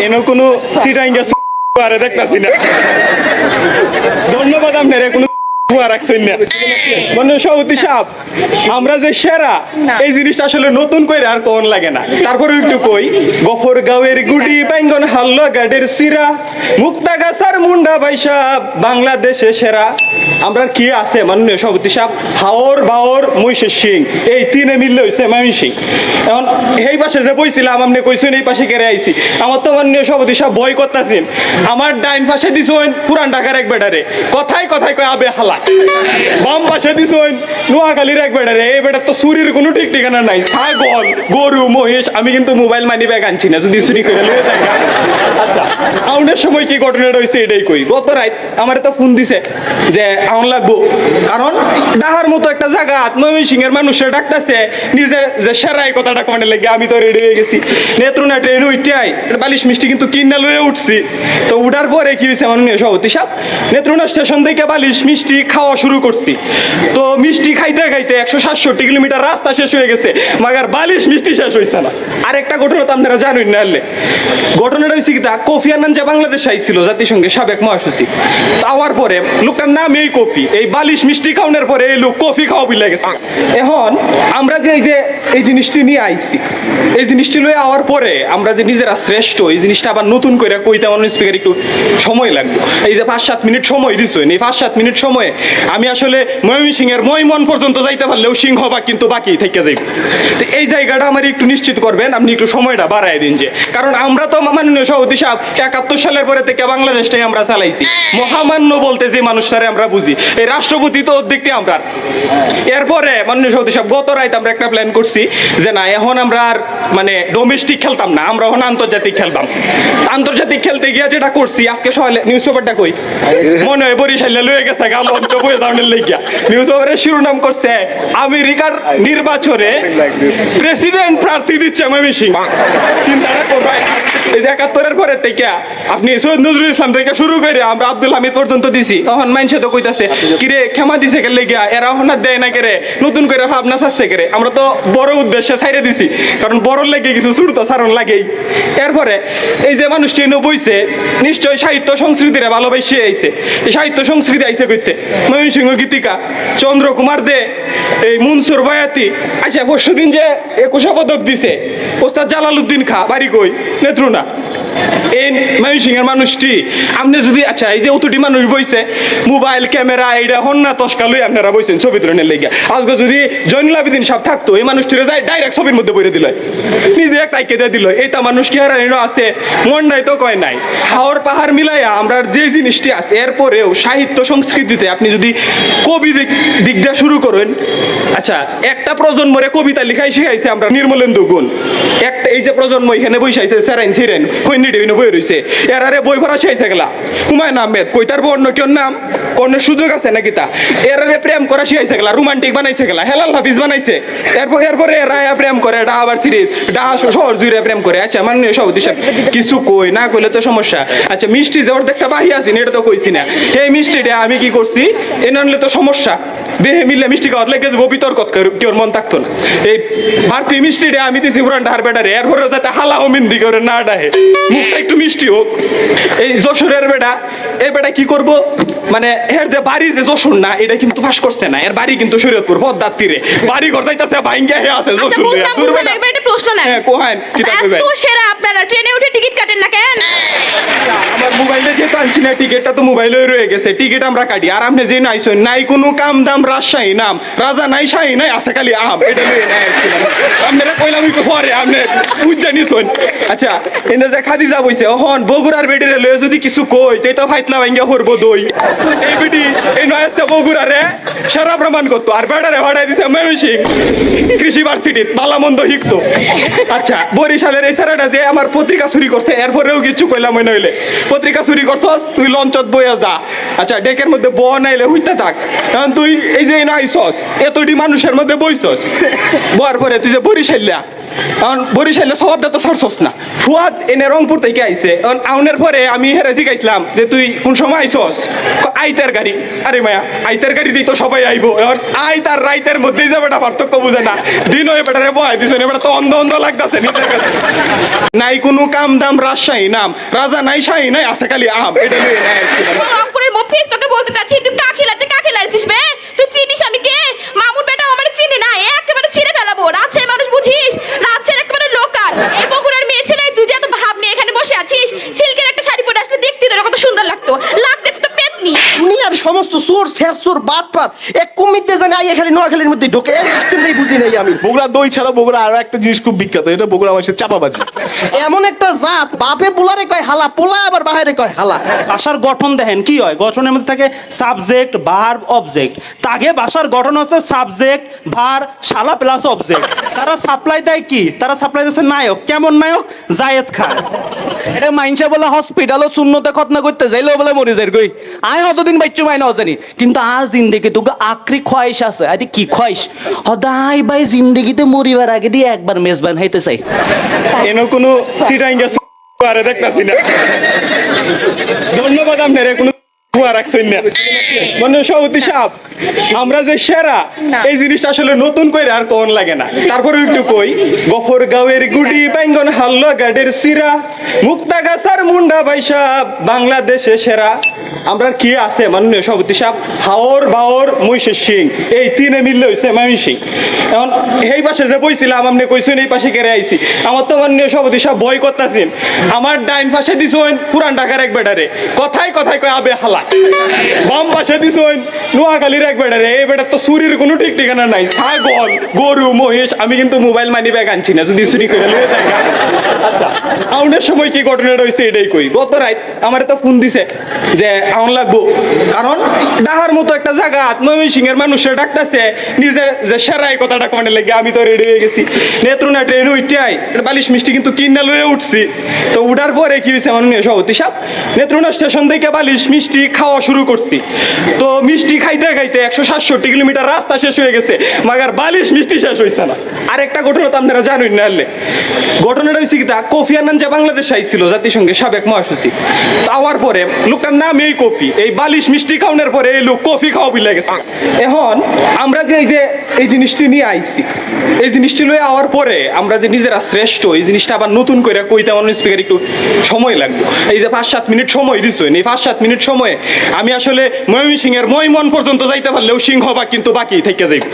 এনে কোনো চিটাঙ্গা আরে দেখতাছি না। ধন্যবাদ আপনার কোনো রাখছেন না মানে সভাপতি সাহেব, আমরা যে সেরা এই জিনিসটা আসলে নতুন করে আর কোন লাগে না। তারপরে একটু কই, গফর গাঁয়ের গুডি বেঙ্গন হাল্লো গাডের সিরা মুক্তা গাছার মুন্ডা বাইসা বাংলাদেশে সেরা। আমরা কি আছে মাননীয় সভাপতি সাহেব, হাওর বাওর মহিষের সিং, এই তিনে মিললে হয়েছে ময়মন সিং। এখন এই পাশে যে বইছিলাম আপনি কইছেন এই পাশে কেড়ে আইছি, আমার তো মাননীয় সভাপতি সাহেব ভয় করতেছেন। আমার ডাইন পাশে দিছেন পুরান ঢাকার এক বেটারে, কথায় কথায় কয় আবে হালা। বাম পাশে দিছেন নোয়াখালীর এক বেটারে, এই বেটার তো চুরির কোনো ঠিক ঠিকানা নাই, ছাগল গরু মহিষ। আমি কিন্তু মোবাইল মানি ব্যাগ আনছি না, যদি চুরি করে লয়ে যায়। আচ্ছা আউনের সময় কি ঘটনাটা হয়েছে এটাই কই। গত রাত আমার তো ফোন দিছে যে আউন লাগবো, কারণ ডাহার মতো একটা জায়গা ময়মনসিং এর মানুষের ডাকতেছে নিজে যে সেরাই কথাটা কমানে লেগে। আমি তো রেডি হয়ে গেছি, নেত্রনা ট্রেন উইটাই বালিশ মিষ্টি কিন্তু কিনা লয়ে উঠছি। তো উঠার পরে কি হয়েছে মাননীয় সভাপতি সাহেব, নেত্রনা স্টেশন থেকে বালিশ মিষ্টি খাওয়া শুরু করছি। তো মিষ্টি খাইতে খাইতে 167 কিলোমিটার রাস্তা শেষ হয়ে গেছে, মাগার বালিশ মিষ্টি শেষ হয়েছে না। আরেকটা ঘটনা তো আপনারা জানেন না হলে, ঘটনাটা হয়েছে কি, তা কোফি আনান যে বাংলাদেশ আইছিল জাতিসংঘের সাবেক মহাসচিব, তাওয়ার পরে লোকটার নাম এই কফি, এই বালিশ মিষ্টি খাওয়ানোর পরে এই লোক কফি খাওয়া বিলে গেছে। এখন আমরা যে এই জিনিসটি নিয়ে আইছি, এই জিনিসটি লয়ে আওয়ার পরে আমরা যে নিজেরা শ্রেষ্ঠ, এই জিনিসটা আবার নতুন করে কইতে আমার স্পিকার একটু সময় লাগবে। এই যে 5-7 মিনিট সময় দিচ্ছেন, এই 5-7 মিনিট সময়ে আমি আসলে ময়মনসিং এর মন পর্যন্ত যাইতে পারলেও সিংহভাগ কিন্তু বাকি থেকে যাইব। তো এই জায়গাটা আমার একটু নিশ্চিত করবেন, আপনি একটু সময়টা বাড়ায় দিন। যে কারণ আমরা তো মাননীয় সভাপতি সাহেব 71 সালের পরে থেকে বাংলাদেশটাই আমরা চালাইছি, মহামান্য বলতে যে মানুষটারে আমরা বুঝি, এই রাষ্ট্রপতি তো অর্ধেকটি আমরা। এরপরে মাননীয় সভাপতি সাহেব গত রাত আমরা একটা প্ল্যান করছি যে না, এখন আমরা আর মানে ডোমেস্টিক খেলতাম না, আমরা এখন আন্তর্জাতিক খেলতাম। আন্তর্জাতিক খেলতে গিয়ে যেটা করছি, আজকে সকালে নিউজ পেপারটা কই মনে হয় বরিশালে লয়ে গেছে গা লঞ্চ বয়ে যাওয়ার লেগিয়া। নিউজ পেপারের শিরোনাম করছে আমেরিকার নির্বাচনে প্রেসিডেন্ট প্রার্থী দিচ্ছে ময়মনসিং। চিন্তাটা করবেন, এই 71-এর পরে থেকে আপনি সৈয়দ নজরুল ইসলাম থেকে শুরু করে আমরা আব্দুল হামিদ পর্যন্ত দিছি। তখন মাইনসে তো কইতাছে কিরে ক্ষমা দিছে কে লেগিয়া, এরা এখন আর দেয় না কেরে, নতুন করে ভাবনা চাচ্ছে কেরে। আমরা তো বড় উদ্দেশ্যে ছাইরে দিছি, কারণ বড় লেগে কিছু ছোট তো সারণ লাগেই। এরপরে এই যে মানুষটি এনে বইছে, নিশ্চয়ই সাহিত্য সংস্কৃতিরে ভালোবাসে আইছে। এই সাহিত্য সংস্কৃতি আইছে কইতে ময়মনসিংহ গীতিকা চন্দ্রকুমার দে, এই মনসুর বয়াতি। আচ্ছা পরশুদিন যে 21 পদক দিছে ওস্তাদ জালালউদ্দিন খা, বাড়ি কই নেত্রুনা। এই ময়মনসিং এর মানুষটি আপনি যদি, আচ্ছা এই যে অতটি মানুষ বইছে, মোবাইল ক্যামেরা এইটা হন না তস্কা লই আপনারা বইছেন ছবি তুলনের লেগে। আজকে যদি জয়নুল আবেদিন সাহেব থাকতো, এই মানুষটিরে যায় ডাইরেক্ট ছবির মধ্যে বইরে দিল, নিজে একটা কেটে দিল। এইটা মানুষ কি আর আছে, মন নাই তো কয় নাই। হাওর পাহাড় মিলাইয়া আমরা যে জিনিসটি আছে, এরপরেও সাহিত্য সংস্কৃতিতে আপনি যদি কবি দিক দিয়ে শুরু করেন, আচ্ছা একটা প্রজন্মরে কবিতা লিখাই শিখাইছে আমরা নির্মলেন্দু গুণ। একটা এই যে প্রজন্ম এখানে বৈশাইছে সেরেন ছিরেন বই রয়েছে, এরারে বই ভরা শিখাইছে গেলা হুমায়ুন আহমেদ, কইতার বর্ণ কেউ নাম কর্ণের সুযোগ আছে নাকি তা, এরারে প্রেম করা শিখাইছে গেলা, রোমান্টিক বানাইছে গেলা, হেলাল হাফিজ বানাইছে। এরপরে রায়া প্রেম করে, ডাহা আবার সিরিজ, ডাহা শহর জুড়ে প্রেম করে। আচ্ছা মাননীয় সভাপতি সাহেব কিছু কই না কইলে তো সমস্যা। আচ্ছা মিষ্টি যে অর্ধেকটা বাহি আছি এটা তো কইছি না, এই মিষ্টিটা আমি কি করছি এ নানলে তো সমস্যা। বেহে মিললে মিষ্টি খাওয়ার লেগে যাবো, বিতর্ক কেউ মন থাকতো না। এই ভারতীয় মিষ্টিটা আমি দিছি পুরান ঢার বেটারে, এরপরে যাতে হালা হমিন্দি করে না ডাহে, মুখটা একটু মিষ্টি হোক। এই যশোরের বেটা, এই বেটা কি করবো মানে এর যে বাড়ি যে যশোর না, এটা কিন্তু পাস করছে না, এর বাড়ি কিন্তু শরীয়তপুর পদ্মার তীরে, বাড়ি ঘর যাইতাছে ভাঙ্গা হে আছে যশোর। প্রশ্ন নাই কোহান কি থাকবে তো সেরা আপনারা ট্রেনে উঠে টিকিট কাটেন না কেন? আমার মোবাইলে যে আনছি না টিকিটটা তো মোবাইলে রয়ে গেছে, টিকিট আমরা কাটি। আর আপনি যে নাইছেন নাই কোনো কাম দাম, রাজশাহী নাম রাজা নাই শাহী নাই, আছে খালি আম, এটা লয়ে নাই আপনারা কইলাম একটু পরে আপনি বুঝা নিছেন। আচ্ছা এনে যে খাদিজা বইছে, ওহন বগুড়ার বেডিরে লয়ে যদি কিছু কই তেই তো ফাইতলা ভাঙ্গা করবো দই। এই বেডি এই নয়স্তে বগুড়ারে সারা প্রমাণ করতো, আর বেড়ারে ভাড়াই দিছে ময়মনসিং কৃষি ভার্সিটি বালামন্দ শিখতো। আচ্ছা বরিশালের এই স্যারেটা যে আমার পত্রিকা চুরি করছে, এরপরেও কিছু কইলাম মনে হইলে পত্রিকা চুরি করছস তুই লঞ্চত বইয়া যা। আচ্ছা ডেকের মধ্যে ব নাইলে হইতে থাক, কারণ তুই এই যে নাইছস এতটি মানুষের মধ্যে বইছস, বর পরে তুই যে বরিশাল্লা এখন বরিশালের স্বভাবটা তো সরছস না। ফুয়াদ এনে রংপুর থেকে আইছে, এখন আউনের পরে আমি হেরে জিগাইছিলাম যে তুই কোন সময় আইছস, আইতার গাড়ি। আরে মায়া আইতার গাড়িতেই তো সবাই আইবো, এখন আই তার রাইতের মধ্যেই যাবে, এটা পার্থক্য বুঝে না। দিন হয়ে বেটারে বয় দিছে, এবার তো অন্ধ অন্ধ লাগতেছে নিজের কাছে। নাই কোনো কাম দাম রাজশাহী নাম, রাজা নাই শাহী নাই, আছে খালি আম, এটা নিয়ে নাই আসছিলাম। রংপুরের মফিজ তোকে বলতে চাচ্ছি, তুই কাকে লাড়ছিস বে? তুই চিনিস আমি কে? মামুর বেটা আমার চিনি না, একেবারে ছিঁড়ে ফেলাবো। রাজশাহীর মানুষ বুঝিস, রাজশাহীর একেবারে লোকাল। এই বগুড়ার মেয়ে ছেলে তুই যে এত ভাব নিয়ে এখানে বসে আছিস, সিল্কের একটা শাড়ি পরে আসলে দেখতে তোর কত সুন্দর লাগতো। লাগতেছে তো পেতনি। দুনিয়ার সমস্ত চোর শেরচোর বাটপার এক কুমিরতে জানে আইয়া খালি নোয়াখালীর মধ্যে ঢোকে, এই সিস্টেমটাই বুঝি নাই আমি। বগুড়া দই ছাড়া বগুড়া আরো একটা জিনিস খুব বিখ্যাত, এটা বগুড়া মানুষের চাপাবাজি। এমন একটা জাত, বাপে পোলারে কয় হালা, পোলা আবার বাহিরে কয় হালা। ভাষার গঠন দেখেন কি হয়, গঠনের মধ্যে থাকে সাবজেক্ট ভার্ব অবজেক্ট। তাকে ভাষার গঠন হচ্ছে সাবজেক্ট ভার শালা প্লাস অবজেক্ট। তারা সাপ্লাই দেয় কি, তারা সাপ্লাই দিচ্ছে নায়ক। কেমন নায়ক? জায়েদ খান। এটা মাইনসা বলে হসপিটালও শূন্যতে খতনা করতে যাইলেও বলে মরে যায় গই। আয় হতদিন বাইচ্চু মাই নাও জানি, কিন্তু আর জিন্দেগি তোকে আখরি খোয়াইশ আছে। আরে কি খোয়াইশ? হদাই ভাই জিন্দেগিতে মরিবার আগে দিয়ে একবার মেজবান হইতে চাই। এনো কোনো চিটাঙ্গা আরে দেখতাছি না। ধন্যবাদ আপনার কোনো রাখছেন না। মানে সভাপতি সাহেব, আমরা যে সেরা এই জিনিসটা আসলে নতুন করে আর কোন লাগে না। তারপরে একটু কই, গফর গাঁয়ের গুডি বাইঙ্গন হাল্লা গাডের সিরা, মুক্তা গাছার মুন্ডা বাইসা বাংলাদেশে সেরা। আমরা কি আছে মাননীয় সভাপতি সাহেব, হাওর বাওর মহিষের সিং, এই তিনে মিললে হয়েছে ময়মন সিং। এখন এই পাশে যে বইছিলাম আপনি কইছেন এই পাশে কেড়ে আইছি, আমার তো মাননীয় সভাপতি সাহেব বই করতেছেন। আমার ডাইন পাশে দিছেন পুরান ঢাকার এক বেটারে, কথায় কথায় কয় আবে হালা। বাম পাশে দিছেন নোয়াখালীর এক বেটারে, এই বেটার তো চুরির কোনো ঠিক ঠিকানা নাই। ছাগল গরু মহিষ, আমি কিন্তু মোবাইল মানি ব্যাগ আনছি না, যদি চুরি করে লয়ে যায়। আচ্ছা আউনের সময় কি ঘটনাটা হয়েছে এটাই কই। গত রাত আমার তো ফোন দিছে যে আউন লাগবো, কারণ ডাহার মতো একটা জায়গা ময়মনসিং এর মানুষের ডাকতেছে নিজে যে সেরাই কথাটা কমানে লেগে। আমি তো রেডি হয়ে গেছি, নেত্রুনা ট্রেন উঠটাই বালিশ মিষ্টি কিন্তু কিনা লয়ে উঠছি। তো উঠার পরে কি হয়েছে মাননীয় সভাপতি সাহেব, নেত্রুনা স্টেশন থেকে বালিশ মিষ্টি খাওয়া শুরু করছি। তো মিষ্টি খাইতে খাইতে 167 কিলোমিটার রাস্তা শেষ হয়ে গেছে, মাগার বালিশ মিষ্টি শেষ হয়েছে না। আরেকটা ঘটনা তো আপনারা জানেন না, আনলে ঘটনাটা হয়েছে কি, তা কোফি আনান যে বাংলাদেশ আইছিল জাতিসংঘের সাবেক মহাসচিব, তাওয়ার পরে লোকটার নাম এই কফি, এই বালিশ মিষ্টি খাওয়ানোর পরে এই লোক কফি খাওয়া বিলে গেছে। এখন আমরা যে এই জিনিসটি নিয়ে আইছি, এই জিনিসটি লয়ে আওয়ার পরে আমরা যে নিজেরা শ্রেষ্ঠ, এই জিনিসটা আবার নতুন করে কইতে আমার স্পিকার একটু সময় লাগবে। এই যে 5-7 মিনিট সময় দিচ্ছেন, এই 5-7 মিনিট সময়ে আমি আসলে ময়মনসিং এর ময়মন পর্যন্ত যাইতে পারলেও সিংহ বা কিন্তু বাকি থেকে যাইব।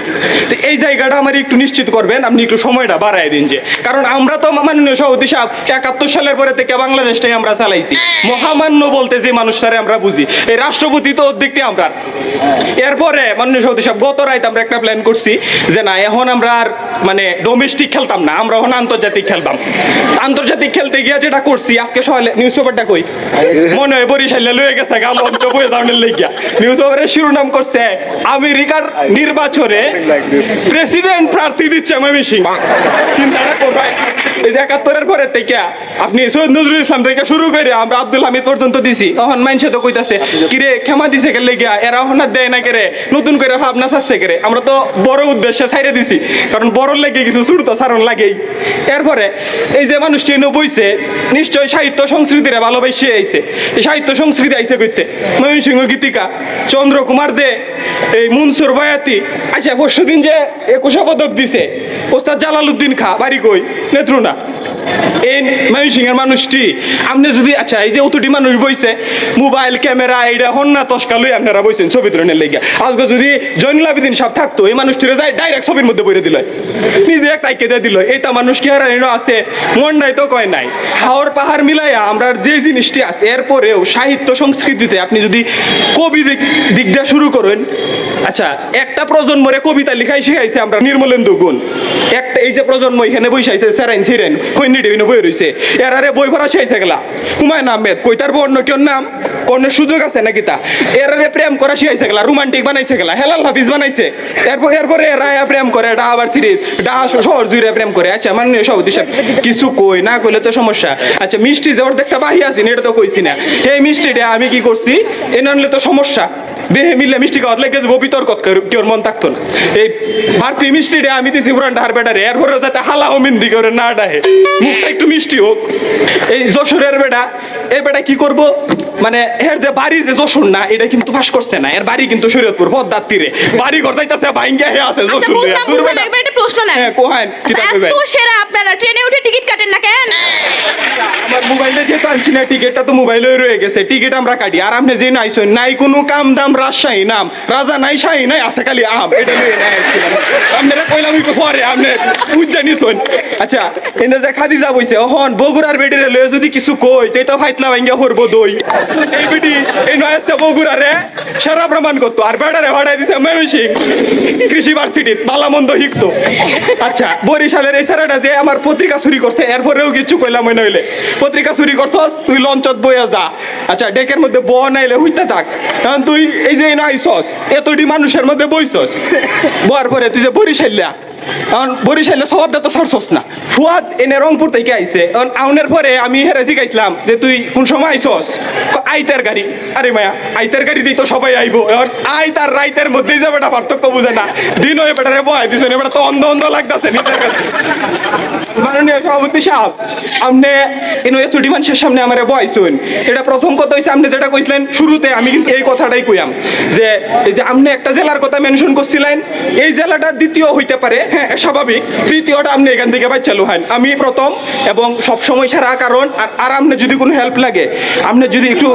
তো এই জায়গাটা আমার একটু নিশ্চিত করবেন, আপনি একটু সময়টা বাড়ায় দিন। যে কারণ আমরা তো মাননীয় সভাপতি সাহেব 71 সালের পরে থেকে বাংলাদেশটাই আমরা চালাইছি। মহামান্য বলতে যে মানুষটারে আমরা বুঝি, এই রাষ্ট্রপতি তো দিকটি আমরা। এরপরে মাননীয় সভাপতি সাহেব গত রাত আমরা একটা প্ল্যান করছি যে না, এখন আমরা আর মানে ডোমেস্টিক খেলতাম না, আমরা এখন আন্তর্জাতিক খেলতাম। আন্তর্জাতিক খেলতে গিয়ে যেটা করছি, আজকে সকালে নিউজ পেপারটা কই মনে হয় বরিশালে লয়ে গেছে গাল অঞ্চ বয়ে যাওয়ার লেগিয়া। নিউজ পেপারের শিরোনাম করছে আমেরিকার নির্বাচনে প্রেসিডেন্ট প্রার্থী দিচ্ছে ময়মনসিং। চিন্তাটা করবে 71-এর পরে থেকে আপনি সৈয়দ নজরুল ইসলাম থেকে শুরু করে আমরা আব্দুল হামিদ পর্যন্ত দিছি। তখন মাইনসে তো কইতাছে কিরে ক্ষমা দিছে কে লেগিয়া, এরা এখন আর দেয় না কেরে, নতুন করে ভাবনা চাচ্ছে কেরে। আমরা তো বড় উদ্দেশ্যে ছাইরে দিছি, কারণ বড় লেগে কিছু ছোট তো সারণ লাগেই। এরপরে এই যে মানুষটি এনে বইছে, নিশ্চয় সাহিত্য সংস্কৃতিরে ভালোবাসে আইছে। এই সাহিত্য সংস্কৃতি আইছে কইতে ময়মনসিংহ গীতিকা চন্দ্র কুমার দে, এই মনসুর বয়াতি। আচ্ছা পরশু দিন যে 21 পদক দিছে ওস্তাদ জালালউদ্দিন খা, বাড়ি কই নেত্রুনা। এই ময়মনসিং এর মানুষটি আপনি যদি, আচ্ছা এই যে অতটি মানুষ বইছে, মোবাইল ক্যামেরা এইটা হন্না তস্কা লই আপনারা বইছেন ছবি তুলনের লেগে। আজকে যদি জয়নুল আবেদিন সাহেব থাকতো, এই মানুষটিরে যাই ডাইরেক্ট ছবির মধ্যে বইরে দিল, নিজে একটা আইকে দিয়ে দিল। এইটা মানুষ কি আর আছে মন নাই তো কয় নাই। হাওর পাহাড় মিলাইয়া আমরা যে জিনিসটি আছে, এরপরেও সাহিত্য সংস্কৃতিতে আপনি যদি কবি দিক দিয়ে শুরু করেন, আচ্ছা একটা প্রজন্মরে কবিতা লিখাই শিখাইছে আমরা নির্মলেন্দু গুণ। একটা এই যে প্রজন্ম এখানে বইসাইছে সেরাইন সিরেন কইনি ডেবিনো বই রইছে, এরারে বই ভরা শিখাইছে গেলা হুমায়ুন আহমেদ, কইতার বর্ণ কেউ নাম কর্ণের সুযোগ আছে নাকি তা, এরারে প্রেম করা শিখাইছে গেলা, রোমান্টিক বানাইছে গেলা, হেলাল হাফিজ বানাইছে। এরপরে রায়া প্রেম করে, ডা আবার সিরিজ ডা শহর জুড়ে প্রেম করে। আচ্ছা মাননীয় সভাপতি সাহেব কিছু কই না কইলে তো সমস্যা। আচ্ছা মিষ্টি যে অর্ধেকটা বাহি আছি এটা তো কইছি না, এই মিষ্টিটা আমি কি করছি এনে আনলে তো সমস্যা। বেহে মিললে মিষ্টি খাওয়ার লেগে যাবো বিতর্ক কেউ মন থাকতো না এই ভারতীয় মিষ্টি রে আমি দিছি পুরান ঢার বেটারে এরপরে যাতে হালা মিন্দি করে না ডাহে মুখটা একটু মিষ্টি হোক এই যশোরের বেটা এই বেটা কি করব মানে এর যে বাড়ি যে যশোর না এটা কিন্তু পাস করছে না এর বাড়ি কিন্তু শরীয়তপুর পদ্মার তীরে বাড়ি ঘর যাইতাছে ভাঙ্গা হে আছে আচ্ছা যশোর বুঝলাম বুঝলাম একবার একটা প্রশ্ন না হ্যাঁ কোহান কি থাকবে এত সেরা আপনারা ট্রেনে উঠে টিকিট কাটেন না কেন আমার মোবাইলে যে টানছি না টিকিটটা তো মোবাইলে রয়ে গেছে টিকিট আমরা কাটি আর আপনি যে নাইছেন নাই কোনো কাম দাম রাজশাহী নাম রাজা নাই শাহী নাই আছে খালি আম এটা লয়ে নাই আপনারা কইলাম একটু পরে আপনি বুঝজানি শুন আচ্ছা এনে যে খাদিজা বইছে হন বগুড়ার বেডিরে লয়ে যদি কিছু কই তেই তো ফাইতলা ভাঙ্গা করবো দই এই বেডি এই নয় আসছে বগুড়ারে সেরা প্রমাণ করতো আর বেড়ারে ভাড়াই দিছে ময়মনসিংহ কৃষি ভার্সিটি বালামন্দ শিখতো আচ্ছা বরিশালের এই স্যারটা যে আমার পত্রিকা চুরি করছে এরপরেও কিছু কইলাম মনে হইলে পত্রিকা চুরি করছস তুই লঞ্চত বইয়া যা আচ্ছা ডেকের মধ্যে ব নাইলে হইতে থাক কারণ তুই এই যে আইসস এতটি মানুষের মধ্যে বইছস বয়ার পরে তুই যে বরিশাল্লা কারণ বরিশালের স্বভাবটা তো সরছস না ফুয়াদ এনে রংপুর থেকে আইছে কারণ আউনের পরে আমি হেরে জিগাইছিলাম যে তুই কোন সময় আইসস আইতের গাড়ি আরে মায়া আইতের গাড়ি দিই তো সবাই আইবো এখন আইত আর রাইতের মধ্যেই যাবে এটা পার্থক্য বুঝে না দিন হয়ে বেটারে বয় দিছেন এবার তো অন্ধ অন্ধ লাগতেছে নিজের কাছে মাননীয় সভাপতি সাহেব আপনি এনো এতটি মানুষের সামনে আমারে বয়সুন এটা প্রথম কথা হইছে আপনি যেটা কইছিলেন শুরুতে আমি কিন্তু এই কথাটাই কইয়াম যে এই যে আপনি একটা জেলার কথা মেনশন করছিলেন এই জেলাটা দ্বিতীয় হইতে পারে হ্যাঁ স্বাভাবিক তৃতীয়টা আপনি এখান থেকে বাচ্চালু হন আমি প্রথম এবং সব সময় সারা কারণ আর আপনি যদি কোনো হেল্প লাগে আপনি যদি একটু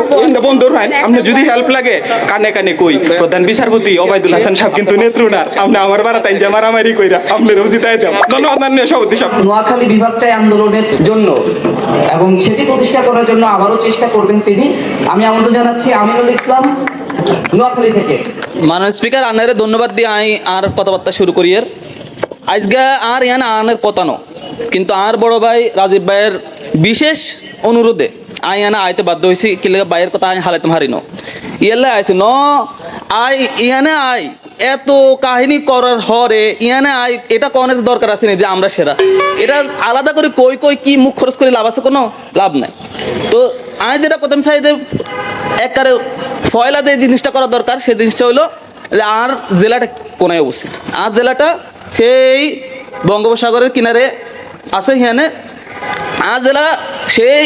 বন্ধুর হন আপনি যদি হেল্প লাগে কানে কানে কই প্রধান বিচারপতি ওবায়দুল হাসান সাহেব কিন্তু নেত্রুনার আপনি আমার বাড়া তাই যে মারামারি কইরা আপনি রোজিতায় যান ধন্যবাদ মাননীয় সভাপতি সাহেব নোয়াখালী বিভাগ চাই আন্দোলনের জন্য এবং সেটি প্রতিষ্ঠা করার জন্য আবারও চেষ্টা করবেন তিনি। আমি আমন্ত্রণ জানাচ্ছি আমিনুল ইসলাম নোয়াখালী থেকে। মাননীয় স্পিকার আনারে ধন্যবাদ দিয়ে আমি আর কথাবার্তা শুরু করি এর আজকে আর ইয়ান আনের কথা ন কিন্তু আর বড় ভাই রাজীব ভাইয়ের বিশেষ অনুরোধে আই আনা আইতে বাধ্য হয়েছি কি লেগে ভাইয়ের কথা আমি হালাইতে হারি ন ইয়ালে আইছে ন আই ইয়ানে আই এত কাহিনী করার হরে ইয়ানে আই এটা কোনের দরকার আছে না যে আমরা সেরা এটা আলাদা করে কই কই কি মুখ খরচ করে লাভ আছে কোনো লাভ নাই তো আমি যেটা প্রথম চাই যে একবারে ফয়লা যে জিনিসটা করা দরকার সেই জিনিসটা হলো যে আর জেলাটা কোনায় অবস্থিত আর জেলাটা সেই বঙ্গোপসাগরের কিনারে আছে হিয়ানে আর জেলা সেই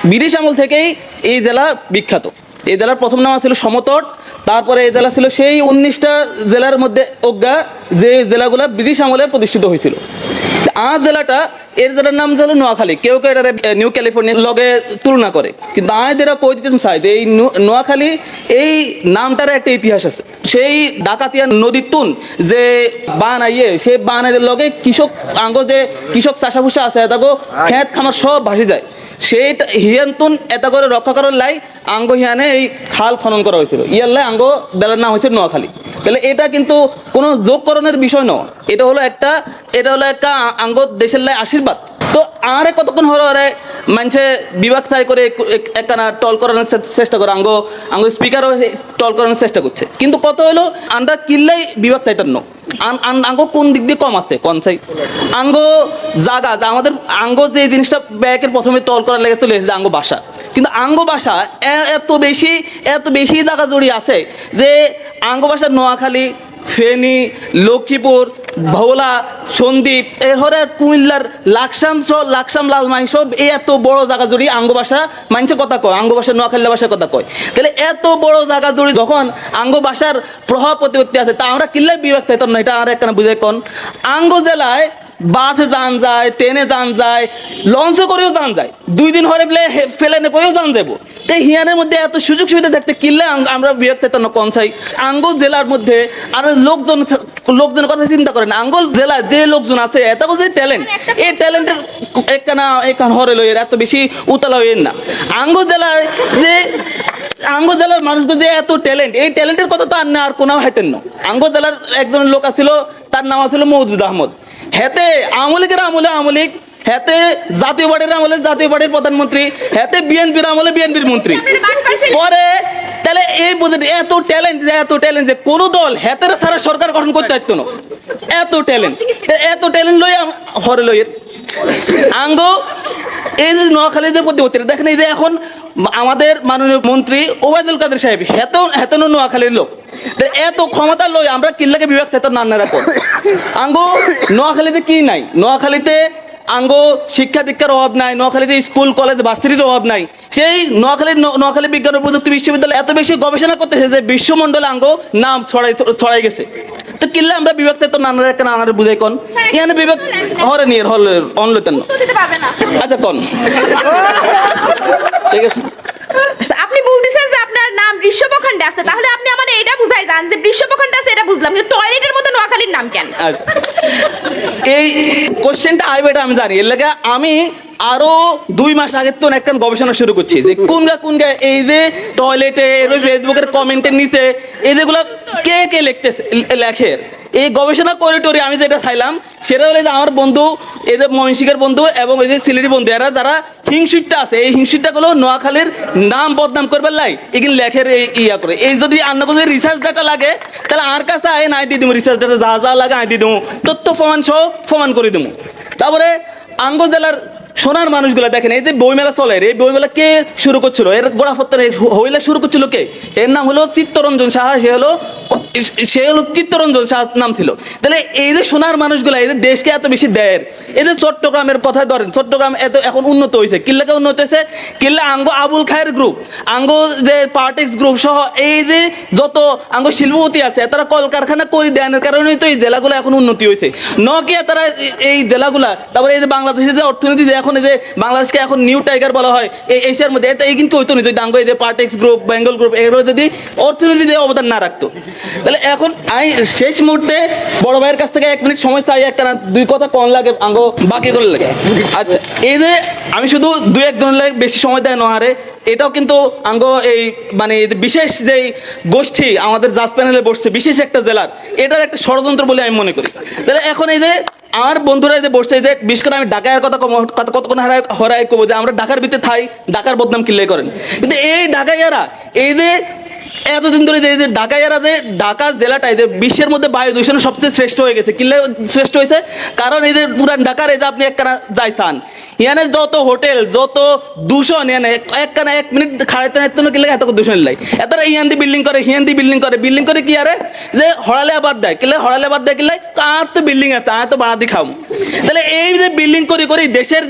ব্রিটিশ আমল থেকেই এই জেলা বিখ্যাত এই জেলার প্রথম নাম ছিল সমতট তারপরে এই জেলা ছিল সেই 19টা জেলার মধ্যে অজ্ঞা যে জেলাগুলো ব্রিটিশ আমলে প্রতিষ্ঠিত হয়েছিল আর জেলাটা এর জেলার নাম হলো নোয়াখালী কেউ কেউ এটা নিউ ক্যালিফোর্নিয়ার লগে তুলনা করে কিন্তু আমি যেটা কই দিতে চাই যে এই নোয়াখালী এই নামটার একটা ইতিহাস আছে সেই ডাকাতিয়া নদীর তুন যে বান আইয়ে সেই বানের লগে কৃষক আঙ্গ যে কৃষক চাষাভুষা আছে তাকে খেত খামার সব ভাসি যায় সেই হিয়ান্তুন এটা করে রক্ষা করার লাই আঙ্গ হিয়ানে এই খাল খনন করা হয়েছিল ইয়ার আঙ্গ জেলার নাম হয়েছে নোয়াখালী তাহলে এটা কিন্তু কোনো যোগকরণের বিষয় নয় এটা হলো একটা আঙ্গ দেশের লাই আশীর্বাদ তো আরে কতক্ষণ হলো আরে মানুষে বিভাগ চাই করে একখানা টল করানোর চেষ্টা করে আঙ্গ স্পিকারও টল করানোর চেষ্টা করছে কিন্তু কত হলো আমরা কিনলেই বিভাগ চাইটার ন আঙ্গ কোন দিক দিয়ে কম আছে কোন চাই আঙ্গ জাগা যা আমাদের আঙ্গ যে জিনিসটা ব্যাকের প্রথমে টল করার লেগে চলে এসেছে আঙ্গ বাসা কিন্তু আঙ্গ বাসা এত বেশি জায়গা জড়িয়ে আছে যে আঙ্গ বাসা নোয়াখালী ফেনী লক্ষ্মীপুর ভোলা সন্দ্বীপ এরপরে কুমিল্লার লাকসাম লালমাই সব এই এত বড় জায়গা জুড়ি আঙ্গ ভাষা মানছে কথা কয় আঙ্গ ভাষা নোয়াখালী ভাষার কথা কয় তাহলে এত বড় জায়গা জুড়ি যখন আঙ্গ ভাষার প্রভাব প্রতিপত্তি আছে তা আমরা কিল্লাই বিভাগ চাইতাম না এটা আর একটা বুঝে কোন আঙ্গ জেলায় বাসে যান যায় ট্রেনে যান যায় লঞ্চে করেও যান যায় 2 দিন হরে ফেলেনে করেও যান যাবো তো হিয়ানের মধ্যে এত সুযোগ সুবিধা দেখতে কিনলে আমরা বিভাগ চাইতাম না কোন চাই আঙ্গুল জেলার মধ্যে আর লোকজনের কথা চিন্তা করেন আঙ্গুল জেলায় যে লোকজন আছে এত যে ট্যালেন্ট এই ট্যালেন্টের একখান হরে লইয়ের এত বেশি উতলা হইয়ের না আঙ্গুল জেলার মানুষগুলো যে এত ট্যালেন্ট এই ট্যালেন্টের কথা তো আর না আর কোনো হাইতেন না আঙ্গুল জেলার একজন লোক আছিল তার নাম ছিল মওদুদ আহমদ হেতে আমলিক হেতে জাতীয় পার্টির প্রধানমন্ত্রী হেতে বিএনপির আমলে বিএনপির মন্ত্রী পরে তাহলে এই বুঝে এত ট্যালেন্ট যে কোনো দল হেতের ছাড়া সরকার গঠন করতে পারতো না এত ট্যালেন্ট লই হরে লই আঙ্গ এই যে নোয়াখালী যে প্রতিপত্তি দেখেন, এই যে এখন আমাদের মাননীয় মন্ত্রী ওবায়দুল কাদের সাহেব হেত নোয়াখালীর লোক, এত ক্ষমতা লই আমরা কিল্লাকে বিভাগ এত নান্না রাখো। আঙ্গ নোয়াখালীতে কি নাই, নোয়াখালীতে আঙ্গ শিক্ষা দীক্ষার অভাব নাই, নোয়াখালীতে স্কুল কলেজ ভার্সিটির অভাব নাই। সেই নোয়াখালী বিজ্ঞান ও প্রযুক্তি বিশ্ববিদ্যালয় এত বেশি গবেষণা করতেছে যে বিশ্বমণ্ডলে আঙ্গ নাম ছড়াই গেছে। তো কিল্লা আমরা বিভাগ তো নানা রেখে না আমার বুঝাই কন এখানে বিভাগ হরে নিয়ে অনলতেন আচ্ছা কন ঠিক আছে। আপনি বলতেছেন যে আপনার নাম বৃষভখণ্ডে আছে, তাহলে আপনি আমাদের এটা বুঝাই দেন যে বৃষভখণ্ডে আছে, এটা বুঝলাম, কিন্তু টয়লেটের মধ্যে নোয়াখালীর নাম কেন? আচ্ছা এই কোশ্চেনটা আইবে এটা আমি জানি, এর লাগে আমি আরো 2 মাস আগে তো একটা গবেষণা শুরু করছি যে কোনগা এই যে টয়লেটে ফেসবুকের কমেন্টের নিচে এই যেগুলো কে লেখে এই গবেষণা করিডোরে আমি যেটা চাইলাম সেটা হলো যে আমার বন্ধু এই যে ময়মনসিংহের বন্ধু এবং এই যে সিলেটি বন্ধু এরা যারা হিংসুটটা আছে এই হিংসুটটা গুলো নোয়াখালীর নাম বদনাম করবার লাই এগুলো লেখের ইয়া করে। এই যদি অন্য কোনো রিসার্চ ডাটা লাগে তাহলে আর কাছে আয় নাই দিয়ে দিব, রিসার্চ ডাটা যা লাগে আয় দিয়ে দেবো, তথ্য প্রমাণ সহ প্রমাণ করে দেবো। তারপরে আঙ্গ জেলার সোনার মানুষগুলা দেখেন এই যে বইমেলা চলে, এই বইমেলা কে শুরু করছিল, এর গোড়াপত্তর হইলে শুরু করছিল কে? এর নাম হলো চিত্তরঞ্জন সাহা, সে হলো চিত্তরঞ্জন সাহা নাম ছিল। তাহলে এই যে সোনার মানুষগুলা এই যে দেশকে এত বেশি দেয়, এই যে চট্টগ্রামের কথা ধরেন, চট্টগ্রাম এত এখন উন্নত হয়েছে, কিল্লাকে উন্নত হয়েছে, কিল্লা আঙ্গ আবুল খায়ের গ্রুপ, আঙ্গ যে পার্টিক্স গ্রুপ সহ এই যে যত আঙ্গ শিল্পপতি আছে তারা কলকারখানা করে দেওয়ার কারণেই তো এই জেলাগুলো এখন উন্নতি হয়েছে। নকিয়া তারা এই জেলাগুলা, তারপরে এই যে বাংলাদেশের যে অর্থনীতি যে এখন এই যে বাংলাদেশকে এখন নিউ টাইগার বলা হয় এই এশিয়ার মধ্যে, এই কিন্তু হইতো না যদি আঙ্গ এই যে পার্টিক্স গ্রুপ বেঙ্গল গ্রুপ এগুলো যদি অর্থনীতিতে অবদান না রাখতো। তাহলে এখন আমি শেষ মুহূর্তে বড় ভাইয়ের কাছ থেকে 1 মিনিট সময় চাই, একটা না 2 কথা কম লাগে আঙ্গ বাকি করে লাগে। আচ্ছা এই যে আমি শুধু 2-1 জন লাগে বেশি সময় দেয় নহারে, এটাও কিন্তু আঙ্গ এই মানে বিশেষ যেই গোষ্ঠী আমাদের জাজ প্যানেলে বসছে বিশেষ একটা জেলার, এটার একটা ষড়যন্ত্র বলে আমি মনে করি। তাহলে এখন এই যে আমার বন্ধুরা যে বসছে যে বিশেষ করে আমি ঢাকার কথা কতক্ষণ হরাই করবো যে আমরা ঢাকার ভিতরে থাই, ঢাকার বদনাম কিল্লাই করেন, কিন্তু এই ঢাকাইয়ারা এই যে এতদিন ধরে যে ঢাকাইয়ারা যে ঢাকা জেলাটাই যে বিশ্বের মধ্যে বায়ু দূষণে সবচেয়ে শ্রেষ্ঠ হয়ে গেছে, কিল্লে শ্রেষ্ঠ হয়েছে কারণ এই যে পুরান ঢাকার এই যে আপনি একখানা যাইতান ইয়ানে যত হোটেল যত দূষণ ইয়ানে একখানা 1 মিনিট খাড়াইতে না কিল্লে এত দূষণ লাই এতারা ইয়ান্দি বিল্ডিং করে হিয়ান্দি বিল্ডিং করে কি আরে যে হড়ালে আবাদ দেয় কিল্লে হড়ালে আবাদ দেয় কিল্লে আর তো বিল্ডিং আছে আর তো বাড়াদি খাও। তাহলে এই যে বিল্ডিং করে দেশের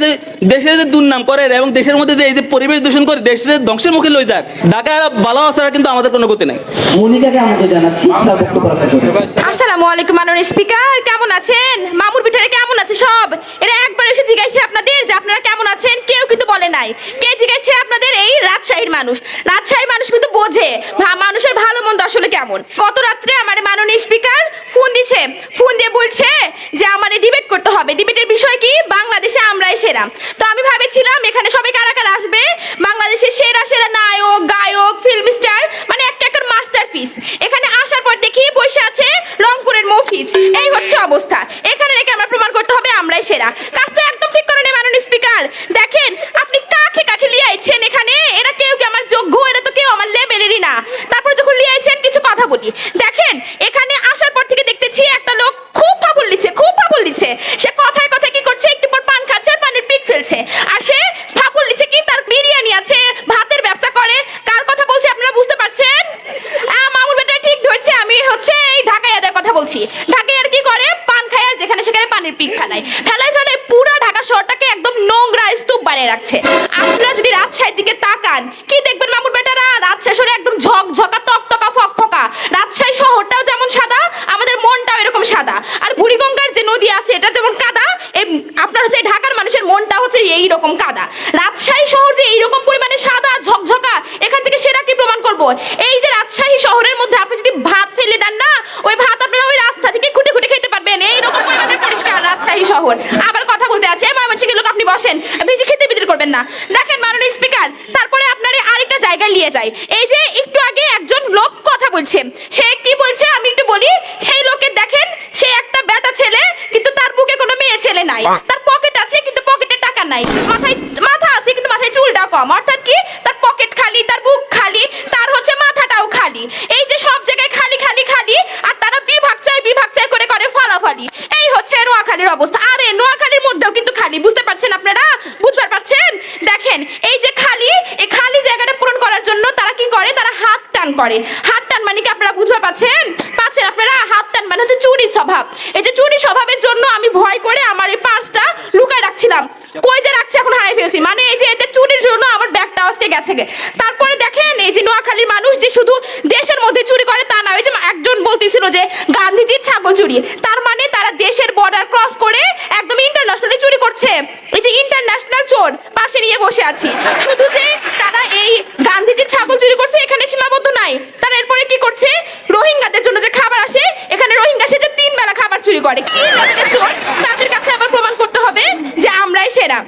যে দুর্নাম করে এবং দেশের মধ্যে যে এই যে পরিবেশ দূষণ করে দেশের ধ্বংসের মুখে লই যায়, ঢাকায় ভালো আসারা কিন্তু আমাদের কোনো গতি নাই। মনিকাকে আমাকে জানাচ্ছি তার বক্তব্য রাখতে হবে। আসসালামু আলাইকুম মাননীয় স্পিকার, কেমন আছেন? মামুর পিঠারে কেমন আছে সব? এরা একবার এসে জিজ্ঞাসা আপনাদের যে আপনারা কেমন আছেন, কেউ কিন্তু বলে নাই। কে জিজ্ঞাসা আপনাদের? এই রাজশাহীর মানুষ কিন্তু বোঝে মানুষের ভালো মন্দ আসলে কেমন। গত রাত্রে আমার মাননীয় স্পিকার ফোন দিয়ে বলছে যে আমারে ডিবেট করতে হবে। ডিবেটের বিষয় কি? বাংলাদেশে আমরাই সেরা। তো আমি ভাবেছিলাম এখানে সবাই কারা কারা আসবে, বাংলাদেশের সেরা নায়ক গায়ক ফিল্ম স্টার মানে একটা মাস্টারপিস। এখানে আসার পর দেখি বসে আছে রংপুরের মফিজ। এই হচ্ছে অবস্থা। এখানে রেখে আমরা প্রমাণ করতে হবে আমরাই সেরা। কাজটা একদম ঠিক করে নেই মাননীয় স্পিকার। দেখেন আপনি কাকে লিয়ে আইছেন এখানে, এরা কেউ কি আমার যোগ্য, এরা তো কেউ আমার লেভেলেরই না। তারপর যখন লিয়ে আইছেন কিছু কথা বলি, দেখেন এখানে আসার পর থেকে দেখতেছি একটা লোক খুব ফাবল দিচ্ছে। সে কথায় কি করছে, একটু পর পান খাচ্ছে আর পানির পিক ফেলছে। আর সে ফাবল দিচ্ছে কি তার বিরিয়ানি আছে, ভাতের ব্যবসা করে। কার কথা বলছে আপনারা বুঝতে পারছেন? মামুর বেটা ঠিক ধরছে। আমি হচ্ছে এই ঢাকাইয়াদের কথা বলছি। ঢাকাইয়ার কি করে? পান খায় আর যেখানে সেখানে পানির পিক ফেলায় পুরো ঢাকা শহরটাকে একদম নোংরা স্তূপ বানিয়ে রাখছে। আপনারা যদি রাজশাহীর দিকে তাকান কি দেখবেন মামুর বেটারা? রাজশাহী শহরে একদম ঝকঝকা তকতকা ফকফকা। রাজশাহী শহরটাও যেমন সাদা, আমাদের মনটাও এরকম সাদা। আর বুড়িগঙ্গার যে নদী আছে এটা যেমন কাদা, আপনার হচ্ছে ঢাকার মানুষের মনটা হচ্ছে এইরকম কাদা। রাজশাহী শহর যে এইরকম পরিমাণে সাদা ঝকঝকা, এখান থেকে সেটা কি প্রমাণ করব? এই যে রাজশাহী শহরের মধ্যে আপনি যদি ভাত ফেলে দেন না, ওই ভাত আপনারা ওই রাস্তা থেকে খুঁটে খেতে পারবেন। এইরকম পরিমাণে পরিষ্কার রাজশাহী শহর। আবার কথা বলতে আছে ময়মনসিংহের লোক, আপনি বসেন, বেশি খেতে করবেন না। দেখেন মাননীয় স্পিকার, তারপরে আপনারা আরেকটা জায়গায় নিয়ে যাই। এই যে একটু আগে একজন লোক কথা বলছে, সে কি বলছে আমি একটু বলি। সেই লোকের দেখেন সে একটা বেটা ছেলে, কিন্তু তার বুকে কোনো মেয়ে ছেলে নাই। তার পকেট আছে কিন্তু পকেটে টাকা নাই। মাথা আছে কিন্তু মাথায় চুলটা কম। অর্থাৎ কি? তার পকেট খালি, তার বুক খালি, তার হচ্ছে মাথাটাও খালি। এই যে সব জায়গায় খালি, আর তারা বিভাগ চাই করে ফালাফালি। করে। হাত টান মানে কি আপনারা বুঝতে পাচ্ছেন? আপনারা হাত টান মানে হচ্ছে চুরি স্বভাব। এই যে চুরি স্বভাবের জন্য আমি ভয় করে আমার এই পার্সটা লুকায় রাখছিলাম, কই যে রাখছি এখন হারাই ফেলছি। মানে এই যে এদের চুরির জন্য আমার ব্যাগটা আজকে গেছে। তারপরে দেখেন এই যে নোয়াখালীর মানুষ যে শুধু দেশের মধ্যে চুরি করে তা না, ওই যে একজন বলতেছিল যে গান্ধীজির ছাগল চুরি, তার মানে তারা দেশের বর্ডার ক্রস করে একদম ইন্টারন্যাশনালি চুরি করছে। এই যে ইন্টারন্যাশনাল চোর পাশে নিয়ে বসে আছি। শুধু যে তারা এই গান্ধীজির ছাগল চুরি করছে এখানে সীমাবদ্ধ নাই, তারা এরপরে কি করছে, রোহিঙ্গাদের জন্য যে খাবার আসে এখানে রোহিঙ্গা সে যে 3 বেলা খাবার চুরি করে। কি লেভেলের চোর, তাদের কাছে আবার প্রমাণ করতে হবে যে আমরাই সেরা।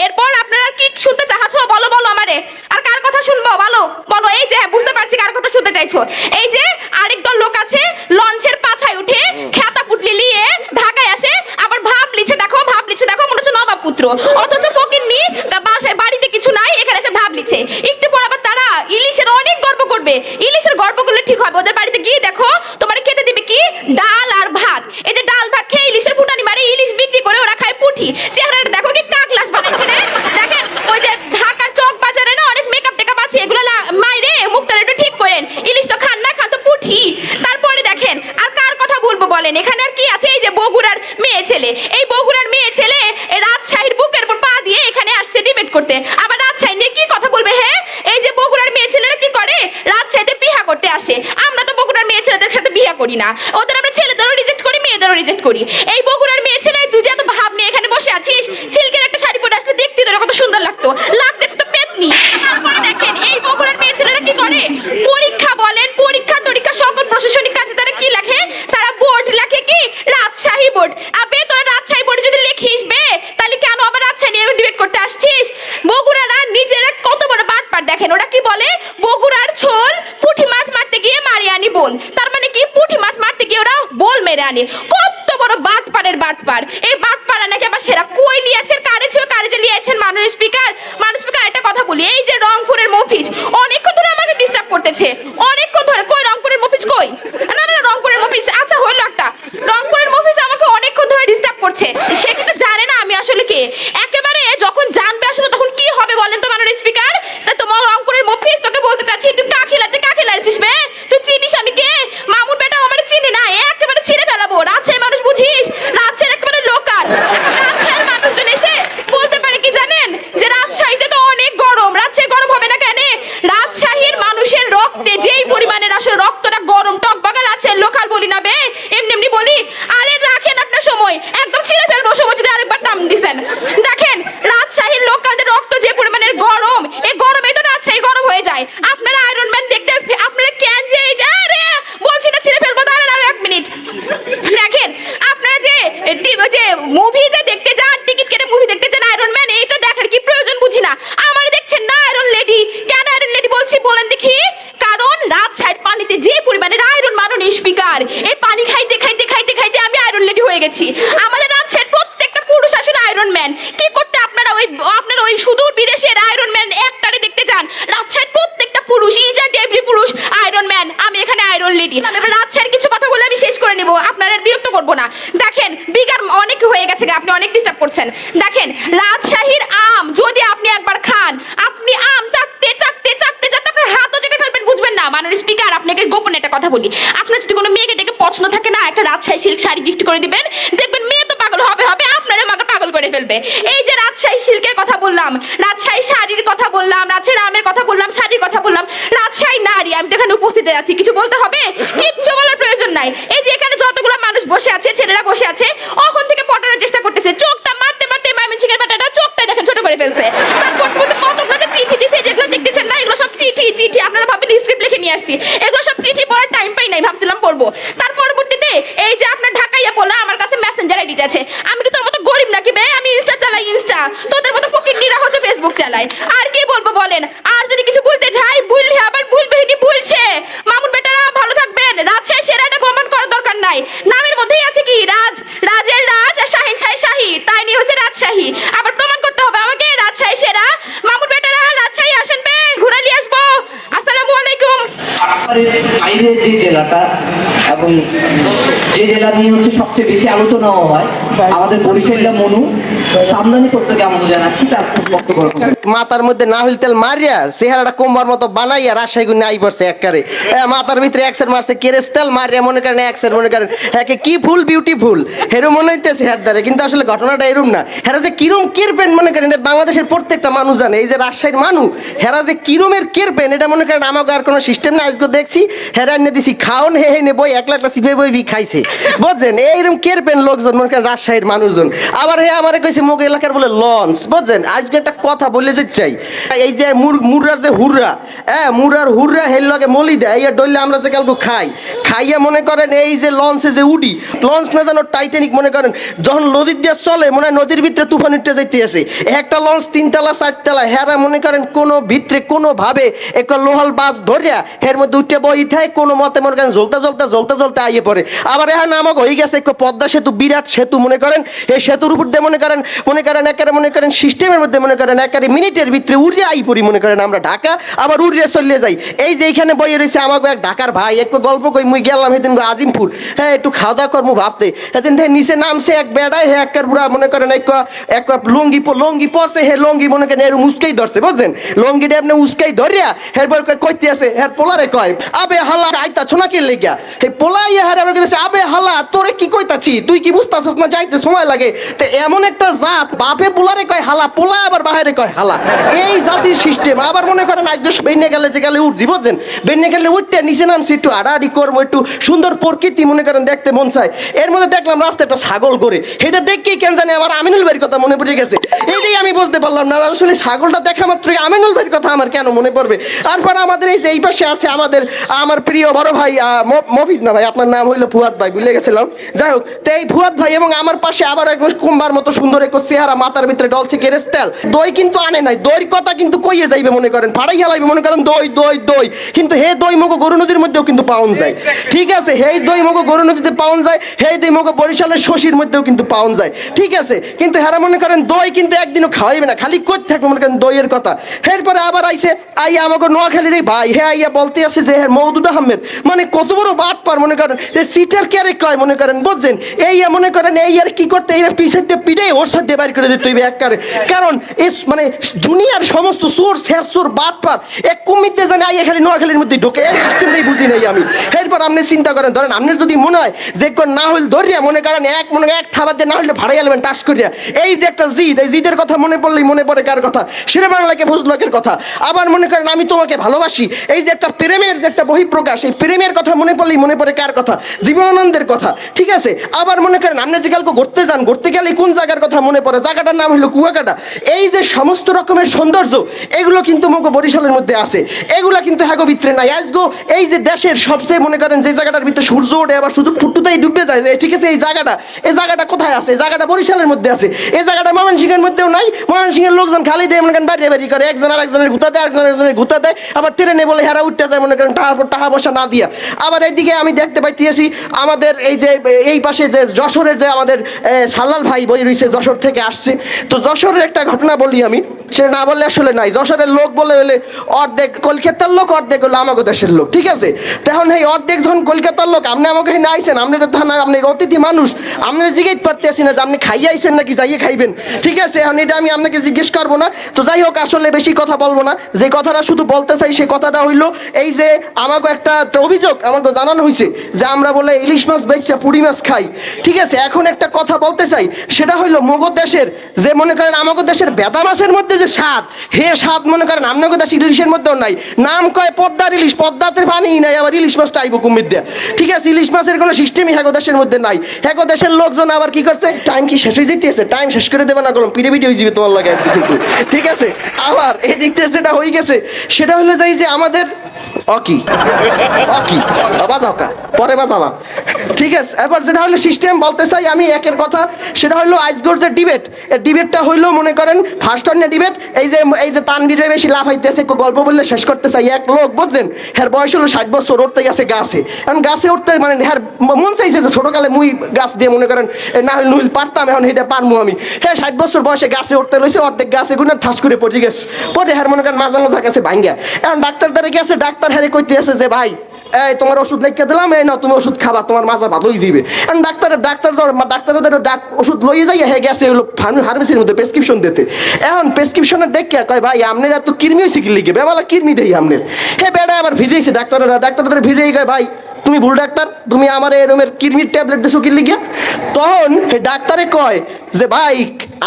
এরপর আপনারা কি শুনতে চাচ্ছ বলো বলো আমারে, আর কার কথা শুনবো বলো বলো। এই যে বুঝতে পারছি কার কথা শুনতে চাইছো। এই যে আরেক দল লোক আছে লঞ্চের পাছায় উঠে খেতা পুটলি নিয়ে ঢাকায় আসে, আবার ভাব লিছে দেখো মনে হচ্ছে নবাব পুত্র, অথচ ফকিন্নি বাসায় বাড়িতে কিছু নাই এখানে এসে ভাব লিছে। একটু পর আবার তারা ইলিশের অনেক গর্ব করবে। ইলিশের গর্ব করলে ঠিক হবে, ওদের বাড়িতে গিয়ে দেখো তোমার খেতে দিবে কি ডাল আর ভাত। এই যে ডাল ভাত খেয়ে ইলিশের ফুটানি মারে, ইলিশ বিক্রি করে ওরা খায় পুঁটি। চেহারাটা দেখো কি কাকলাস বানাইছে রে। দেখেন ওই যে ঢাকার চক বাজারে না অনেক মেকআপ টেকআপ আছে, এগুলো মাইরে মুখটা একটু ঠিক করেন। ইলিশ তো খান না, খান তো পুঁটি। তারপরে দেখেন আর কার কথা বলবো বলেন, এখানে আর কি আছে, এই যে বগুড়ার মেয়ে ছেলে, এই বগুড়ার মেয়ে ছেলে রাজশাহীর বুকের উপর পা দিয়ে এখানে আসছে ডিবেট করতে। আবার রাজশাহী নিয়ে কি কথা বলবে? হ্যাঁ, এই যে বগুড়ার মেয়ে ছেলেরা কি করে, রাজশাহীতে বিয়া করতে আসে। আমরা তো বগুড়ার মেয়ে ছেলেদের সাথে বিয়া করি না, ওদের আমরা ছেলেদেরও রিজেক্ট করি মেয়েদেরও রিজেক্ট করি। এই বগুড়ার মেয়ে ছেলে তুই যে এত ভাব নিয়ে এখানে বসে আছিস, সিল্কের একটা শাড়ি পরে আসলে দেখতে তোর কত সুন্দর লাগতো, লাগতেছে তো পেতনি। তারপরে দেখেন এই বগুড়ার মেয়ে ছেলেরা কি করে, পরীক্ষা বলেন পরীক্ষা সকল প্রশাসনিক কাজে তারা কি লেখে, তারা বোর্ড লেখে কি রাজশাহী বোর্ড। আবে তোরা রাজশাহী বোর্ডে যদি লিখিস বে তাহলে কেন আবার রাজশাহী নিয়ে ডিবেট করতে আসছিস? বগুড়ারা নিজেরা কত বড় বাটপার দেখেন, ওরা কি বলে বগুড়ার ছোল পুঁটি মাছ মারতে গিয়ে মারি আনি বল। তার মানে কি পুঁটি মাছ মারতে গিয়ে ওরা বল মেরে আনে। কত বড় বাটপারের বাটপার। এই বাটপাড়া নাকি আবার সেরা কই লিয়েছেন, কারে ছিল কারে যে লিয়েছেন মাননীয় স্পিকার। একটা কথা বলি, এই যে রংপুরের মফিজ অনেকক্ষণ ধরে আমাকে ডিস্টার্ব করতেছে, অনেকক্ষণ ধরে। কই রংপুরের মফিজ কই? না রংপুরের মফিজ আচ্ছা হলো একটা, রংপুরের মফিজ আমাকে অনেকক্ষণ ধরে ডিস্টার্ব করছে। সে কিন্তু জানে না আমি আসলে কে। একেবারে যখন জানবে আসলে তখন কি হবে বলেন তো মাননীয় স্পিকার। তাই তোমার রংপুরের মফিজ তোকে বলতে চাচ্ছি, তুই কাকে লাড়ছিস বে? তুই চিনিস আমি কে? মামুর বেটা আমার চিনি না, একেবারে ছিঁড়ে ফেলাবো। রাজশাহীর মানুষ বুঝিস, রাজশাহীর একেবারে লোকাল। রাজশাহীর মানুষজন এসে বলতে পারে কি জানেন, যে রাজশাহীতে তো অনেক গরম। রাজশাহী গরম হবে না কেন? রাজশাহীর মানুষের রক্তে যেই পরিমাণের আসলে রক্তটা গরম টকবাগা, রাজশাহীর লোকাল বলি না বে, এমনি বলি। আরে রাখেন আপনার সময়, একদম ছিঁড়ে ফেলবো সময় যদি আরেকবার নাম দিছেন। দেখেন রাজশাহীর লোকালদের রক্ত যে পরিমাণের গরম, এই গরমে তো রাজশাহী গরম হয়ে যায়। আপনারা আয়রন ম্যান দেখতে আপনারা কেন যে এই যে আরে বলছি না ছিঁড়ে ফেলবো, দাঁড়ান আরো 1 মিনিট। দেখেন আপনারা যে মুভিতে দেখতে যান, টিকিট কেটে মুভি দেখতে যান আয়রন ম্যান, এইটা দেখার কি প্রয়োজন বুঝি না। আমার দেখছেন না আয়রন লেডি। কেন আয়রন লেডি বলছি বলেন দেখি? কারণ রাজশাহীর পানিতে যে পরিমাণের আয়রন মাননীয় স্পিকার, এই পানি খাইতে খাইতে খাইতে খাইতে আমি আয়রন লেডি হয়ে গেছি। আমাদের রাজশাহীর প্রত্যেকটা পুরুষ আসলে আয়রন ম্যান। কি করতে আপনারা ওই সুদূর বিদেশের আয়রন ম্যান একটারে দেখতে যান? রাজশাহীর প্রত্যেকটা পুরুষ, ইচ এন্ড এভরি পুরুষ আয়রন ম্যান। আমি এখানে আয়রন লেডি। এবার রাজশাহীর কিছু কথা বলে আমি শেষ করে নেব, আপনারা বিরক্ত করবো না। দেখেন বিগার অনেক হয়ে গেছে, আপনি অনেক ডিস্টার্ব করছেন। দেখেন রাজশাহীর আম যদি আপনি একবার খান, আপনি আম চাটতে আপনার হাতও চেটে ফেলবেন, বুঝবেন না। মাননীয় স্পিকার আপনাকে গোপনে একটা কথা বলি, আপনার যদি কোনো মেয়েকে ডেকে পছন্দ থাকে না, একটা রাজশাহী সিল্ক শাড়ি গিফট করে দিবেন, দেখবেন মেয়ে তো পাগল হবে আপনারা মাকে পাগল করে ফেলবে। এই যে রাজশাহী সিল্কের কথা বললাম, রাজশাহী শাড়ির কথা বললাম, রাজশাহী আমের কথা বললাম, শাড়ির কথা বললাম, রাজশাহী নারী আমি তো এখানে উপস্থিত আছি, কিছু বলতে হবে? কিচ্ছু বলার প্রয়োজন নাই। এই যে এখানে যতগুলো মানুষ বসে আছে, ছেলেরা বসে আছে, ওখান থেকে পটানোর চেষ্টা করতেছে, চোখটা মারতে ময়মনসিংহের বাটাটা চোখটা দেখেন ছোট করে ফেলছে। তারপর কতগুলো চিঠি দিছে, যেগুলো দেখতেছেন না এগুলো সব চিঠি। আপনারা ভাবেন স্ক্রিপ্ট লিখে নিয়ে আসছি, এগুলো সব চিঠি পড়ার টাইম পাই নাই, ভাবছিলাম পড়বো। তার পরবর্তীতে এই যে আপনার ঢাকাইয়া বলা আমার কাছে মেসেঞ্জার আইডি আছে। আমি তো তোর মতো গরিব নাকি বে? আমি ইনস্টা চালাই, ইনস্টা। তোদের মতো ফকিন্নিরা হচ্ছে ফেসবুক চালায়। আর কি বলবো বলেন? আর যদি কিছু বলতে যাই ভুললে আবার ভুলবেনি, বলছে মামুন বেটারা ভালো থাকবেন। রাজশাহী সেরা এটা প্রমাণ করার দরকার নাই, নামের মধ্যেই আছে কি রাজের রাজ আর শাহিন শাহী, তাই নিয়ে হচ্ছে রাজশাহী। আবার প্রমাণ করতে হবে আমাকে রাজশাহী সেরা। মামুন বেটারা রাজশাহী আসেন বে, ঘুরালি আসবো। আসসালামু আলাইকুম। বাইরের যে জেলাটা এবং যে জেলা নিয়ে হচ্ছে সবচেয়ে বেশি আলোচনা হয় আমাদের বরিশালীরা মনু সামদানি প্রত্যেকে আমন্ত্রণ জানাচ্ছি তার বক্তব্য রাখবেন। মাথার মধ্যে না হইল তেল মারিয়া চেহারাটা কোমবার মতো বানাইয়া রাজশাহী গুনে আই পড়ছে একবারে মাথার ভিতরে এক্সের মারছে কেরেস তেল মারিয়া মনে করেন এক্সের মনে করেন হ্যাঁ কি ফুল বিউটিফুল হেরো মনে হইতেছে হের দ্বারে কিন্তু আসলে ঘটনাটা এরম না হেরা যে কিরম কেরপেন মনে করেন এটা বাংলাদেশের প্রত্যেকটা মানুষ জানে এই যে রাজশাহীর মানুষ হেরা যে কিরমের কেরপেন এটা মনে করেন আমাকে আর কোনো সিস্টেম না আজকে দেখছি হেরা এনে দিছি খাওন হে নে বই 1 লাখ সিপে বই বি খাইছে বুঝছেন এইরকম কেরপেন লোকজন মনে করেন রাজশাহীর মানুষজন আবার হে আমারে কইছে মুগ এলাকার বলে লঞ্চ বুঝছেন আজকে একটা কথা বলে যেতে চাই এই যে মুরার যে হুররা মুরার হুররা হের লগে মলি দেয় এই ডললে আমরা যে কালকে খাইয়া মনে করেন এই যে লঞ্চে যে উডি লঞ্চ না জানো টাইটানিক মনে করেন যখন নদীর দিয়ে চলে মনে হয় নদীর ভিতরে তুফান উঠতে যাইতে আছে একটা লঞ্চ 3 তলা 4 তলা হেরা মনে করেন কোনো ভিতরে কোনো ভাবে একটা লোহাল বাস ধরিয়া এর মধ্যে উঠে বই থাকে কোনো মতে মনে করেন জ্বলতে আইয়ে পড়ে আবার এখন আমাকে হয়ে গেছে একটা পদ্মা সেতু বিরাট সেতু মনে করেন এই সেতুর উপর দিয়ে মনে করেন একেবারে মনে করেন সিস্টেমের মধ্যে মনে করেন একেবারে মিনিটের ভিতরে উড়িয়ে আই পড়ি মনে করেন আমরা ঢাকা আবার উড়িয়ে চলে যাই এই যে এইখানে বইয়ে রয়েছে আমাকে এক ঢাকার ভাই একটু গল্প কই মুই গেলাম সেদিন আজিমপুর হ্যাঁ একটু খাওয়া দাওয়া করবো ভাবতে সেদিন নিচে নামছে এক বেড়ায় হে একের বুড়া মনে করেন এক লঙ্গি পরছে হে লঙ্গি মনে করেন এর উস্কেই ধরছে বুঝছেন লঙ্গিটা আপনি উস্কেই ধরিয়া এরপর কইতে আছে হের পোলারে কয় আবে হালা আইতা ছোনা কে লেগা হে পোলাই হারে আমার কাছে আবে হালা তোরে কি কইতাছি তুই কি বুঝতাছস না যাইতে সময় লাগে তো এমন একটা জাত বাপে পোলারে কয় হালা পোলা আবার বাহিরে কয় হালা এই জাতির সিস্টেম আবার মনে করেন আজকে বেন্নে গেলে যে গেলে উঠছি বুঝছেন বেন্নে গেলে উঠতে নিচে নামছি একটু আড়াআড়ি করবো একটু সুন্দর প্রকৃতি মনে করেন দেখতে মন চায় এর মধ্যে দেখলাম রাস্তায় একটা ছাগল করে এটা দেখেই কেন জানি আমার আমিনুল ভাইয়ের কথা মনে পড়ে গেছে এইটাই আমি বুঝতে পারলাম না আসলে ছাগলটা দেখা মাত্রই আমিনুল ভাইয়ের কথা আমার কেন মনে পড়বে তারপর আমাদের এই যে এই পাশে আছে আমার প্রিয় বড় ভাই মফিজ না ভাই আপনার নাম হইলো ফুয়াদ ভাই ভুলে গেছিলাম যাই হোক তো এই ফুয়াদ ভাই এবং আমার পাশে আবার একজন কুম্বার মতো সুন্দর এক চেহারা মাথার ভিতরে ডলছে কেরেস তেল দই কিন্তু আনে নাই দইয়ের কথা কিন্তু কইয়ে যাইবে মনে করেন ফাড়াই হেলাইবে মনে করেন দই কিন্তু হে দই মগো গরু নদীর মধ্যেও কিন্তু পাওয়া যায় ঠিক আছে হে দই মগো গরু নদীতে পাওয়া যায় হে দই মগো বরিশালের শশীর মধ্যেও কিন্তু পাওয়া যায় ঠিক আছে কিন্তু হেরা মনে করেন দই কিন্তু একদিনও খাওয়াইবে না খালি কই থাকবে মনে করেন দইয়ের কথা এরপরে আবার আইছে আমাকে নোয়াখালীর এই ভাই হে আইয়া বলতে আছে যে মওদুদ আহমেদ মানে কত বড় বাট পার মনে করেন যে সিটার কেয়ারে কয় মনে করেন বুঝছেন এই মনে করেন এই আর কি করতে এই পিছাতে পিড়ে ওর সাথে বাইর করে দিতে হইবে একবারে কারণ এই মানে দুনিয়ার সমস্ত চোর শেরচোর বাট পার এক কুমিতে জানে আইয়া খালি নোয়াখালীর মধ্যে ঢোকে এই সিস্টেমটাই বুঝি নাই আমি এরপর আপনি চিন্তা করেন ধরেন আপনার যদি মনে হয় যে না হইল ধরিয়া মনে করেন এক থাবার দিয়ে না হইলে ভাড়াই আলবেন টাস করিয়া এই যে একটা জিদ এই জিদের কথা মনে পড়লেই মনে পড়ে কার কথা সেরে বাংলাকে ভোজলকের কথা আবার মনে করেন আমি তোমাকে ভালোবাসি এই যে একটা প্রেমের যে একটা বহিঃপ্রকাশ এই প্রেমের কথা মনে পড়লেই মনে পড়ে কার কথা জীবনানন্দের কথা ঠিক আছে আবার মনে করেন আপনি যে কালকে ঘুরতে গেলে কোন জায়গার কথা মনে পড়ে জায়গাটার নাম হলো কুয়াকাটা এই যে সমস্ত রকমের সৌন্দর্য এগুলো কিন্তু মগো বরিশালের মধ্যে আছে এগুলা কিন্তু হ্যাগো ভিতরে নাই আজগো এই যে দেশের সবচেয়ে মনে করেন যে জায়গাটার ভিতরে সূর্য ওঠে আবার শুধু ফুটুতেই ডুবে যায় ঠিক আছে এই জায়গাটা কোথায় আছে জায়গাটা বরিশালের মধ্যে আছে এই জায়গাটা ময়মনসিংহের মধ্যেও নাই ময়মনসিংহের লোকজন খালি দেয় মনে করেন বাড়ি করে একজন আরেকজনের ঘুতা দেয় আরেকজনের ঘুতা দেয় আবার ট্রেনে বলে হেরা উঠতে যায় মনে করেন টাকা পয়সা না দিয়া আবার এইদিকে আমি দেখতে পাইতেছি আমাদের এই যে এই পাশে যে যশোরের যে আমাদের সাল্লাল ভাই বই রয়েছে যশোর থেকে আসছে তো যশোরের একটা ঘটনা বলি আমি সে না বললে আসলে নাই যশোরের লোক বলে হলে অর্ধেক কলকাতার লোক অর্ধেক হলো আমাকে দেশের লোক ঠিক আছে তখন এই অর্ধেক যখন কলকাতার লোক আপনি আমাকে না আইসেন আপনি তো থানা আপনি অতিথি মানুষ আপনি জিজ্ঞেস পারতে আসি না যে আপনি খাইয়ে আইসেন নাকি যাইয়ে খাইবেন ঠিক আছে এখন এটা আমি আপনাকে জিজ্ঞেস করবো না তো যাই হোক আসলে বেশি কথা বলবো না যে কথাটা শুধু বলতে চাই সে কথাটা হইলো এই যে আমাকে একটা অভিযোগ আমাকে জানানো হয়েছে যে আমরা বলে ইলিশ মাছ বেচা পুঁটি মাছ খাই ঠিক আছে এখন একটা কথা বলতে চাই সেটা হইলো মগো দেশের যে মনে করেন আমাকে দেশের বেদা মাছের মধ্যে যে স্বাদ হে স্বাদ মনে করেন আপনাকে দেশ ইলিশের মধ্যেও নাই নাম কয় পদ্মার ইলিশ পদ্মাতে পানি নাই আবার ইলিশ মাছটা আইব কুমির দেয়া ঠিক আছে ইলিশ মাছের কোনো সিস্টেমই হ্যাগো দেশের মধ্যে নাই হ্যাগো দেশের লোকজন আবার কি করছে টাইম কি শেষ হয়ে যেতেছে টাইম শেষ করে দেবে না কলম পিড়ে হয়ে যাবে তোমার লাগে কিন্তু ঠিক আছে আবার এই দিক থেকে যেটা হয়ে গেছে সেটা হলো যাই যে আমাদের অকি বাজাওকা পরে বাজাবা ঠিক আছে এবার যেটা হলো সিস্টেম বলতে চাই আমি একের কথা সেটা হলো আজগর যে ডিবেটটা হইলো মনে করেন ফার্স্ট অন্য ডিবেট এই যে তানভীরে বেশি লাভ হইতেছে একটু গল্প বললে শেষ করতে চাই এক লোক বুঝছেন হ্যার বয়স হলো 60 বছর উঠতে গেছে গাছে এখন গাছে উঠতে মানে হ্যার মন চাইছে যে ছোটকালে মুই গাছ দিয়ে মনে করেন না হলে নুইল পারতাম এখন এটা পারমু আমি হ্যাঁ 60 বছর বয়সে গাছে উঠতে রয়েছে অর্ধেক গাছে গুণে ঠাস করে পড়ে গেছে পরে হ্যার মনে করেন মাজা গাছে ভাঙ্গা এখন ডাক্তার দ্বারা গেছে ডাক্তার ডাক্তারে কইতে আছে যে ভাই এই তোমার ওষুধ লিখে দিলাম, এই নাও তুমি ওষুধ খাবা, তোমার মাজা ভালো হয়ে যাবে। এখন ডাক্তারদের ওষুধ লইয়ে যাই হয়ে গেছে হলো ফার্মেসির মধ্যে প্রেসক্রিপশন দিতে। এখন প্রেসক্রিপশনে দেখে কয় ভাই আপনার এত কৃমি হয়েছে কি লিখে, বেমালা কৃমি দেই আপনার। হে বেড়া আবার ভিড়েছে ডাক্তারদের ভিড়ে গেছে ভাই তুমি ভুল ডাক্তার, তুমি আমার এরমের কৃমির ট্যাবলেট দিছো কি লিখে। তখন ডাক্তারে কয় যে ভাই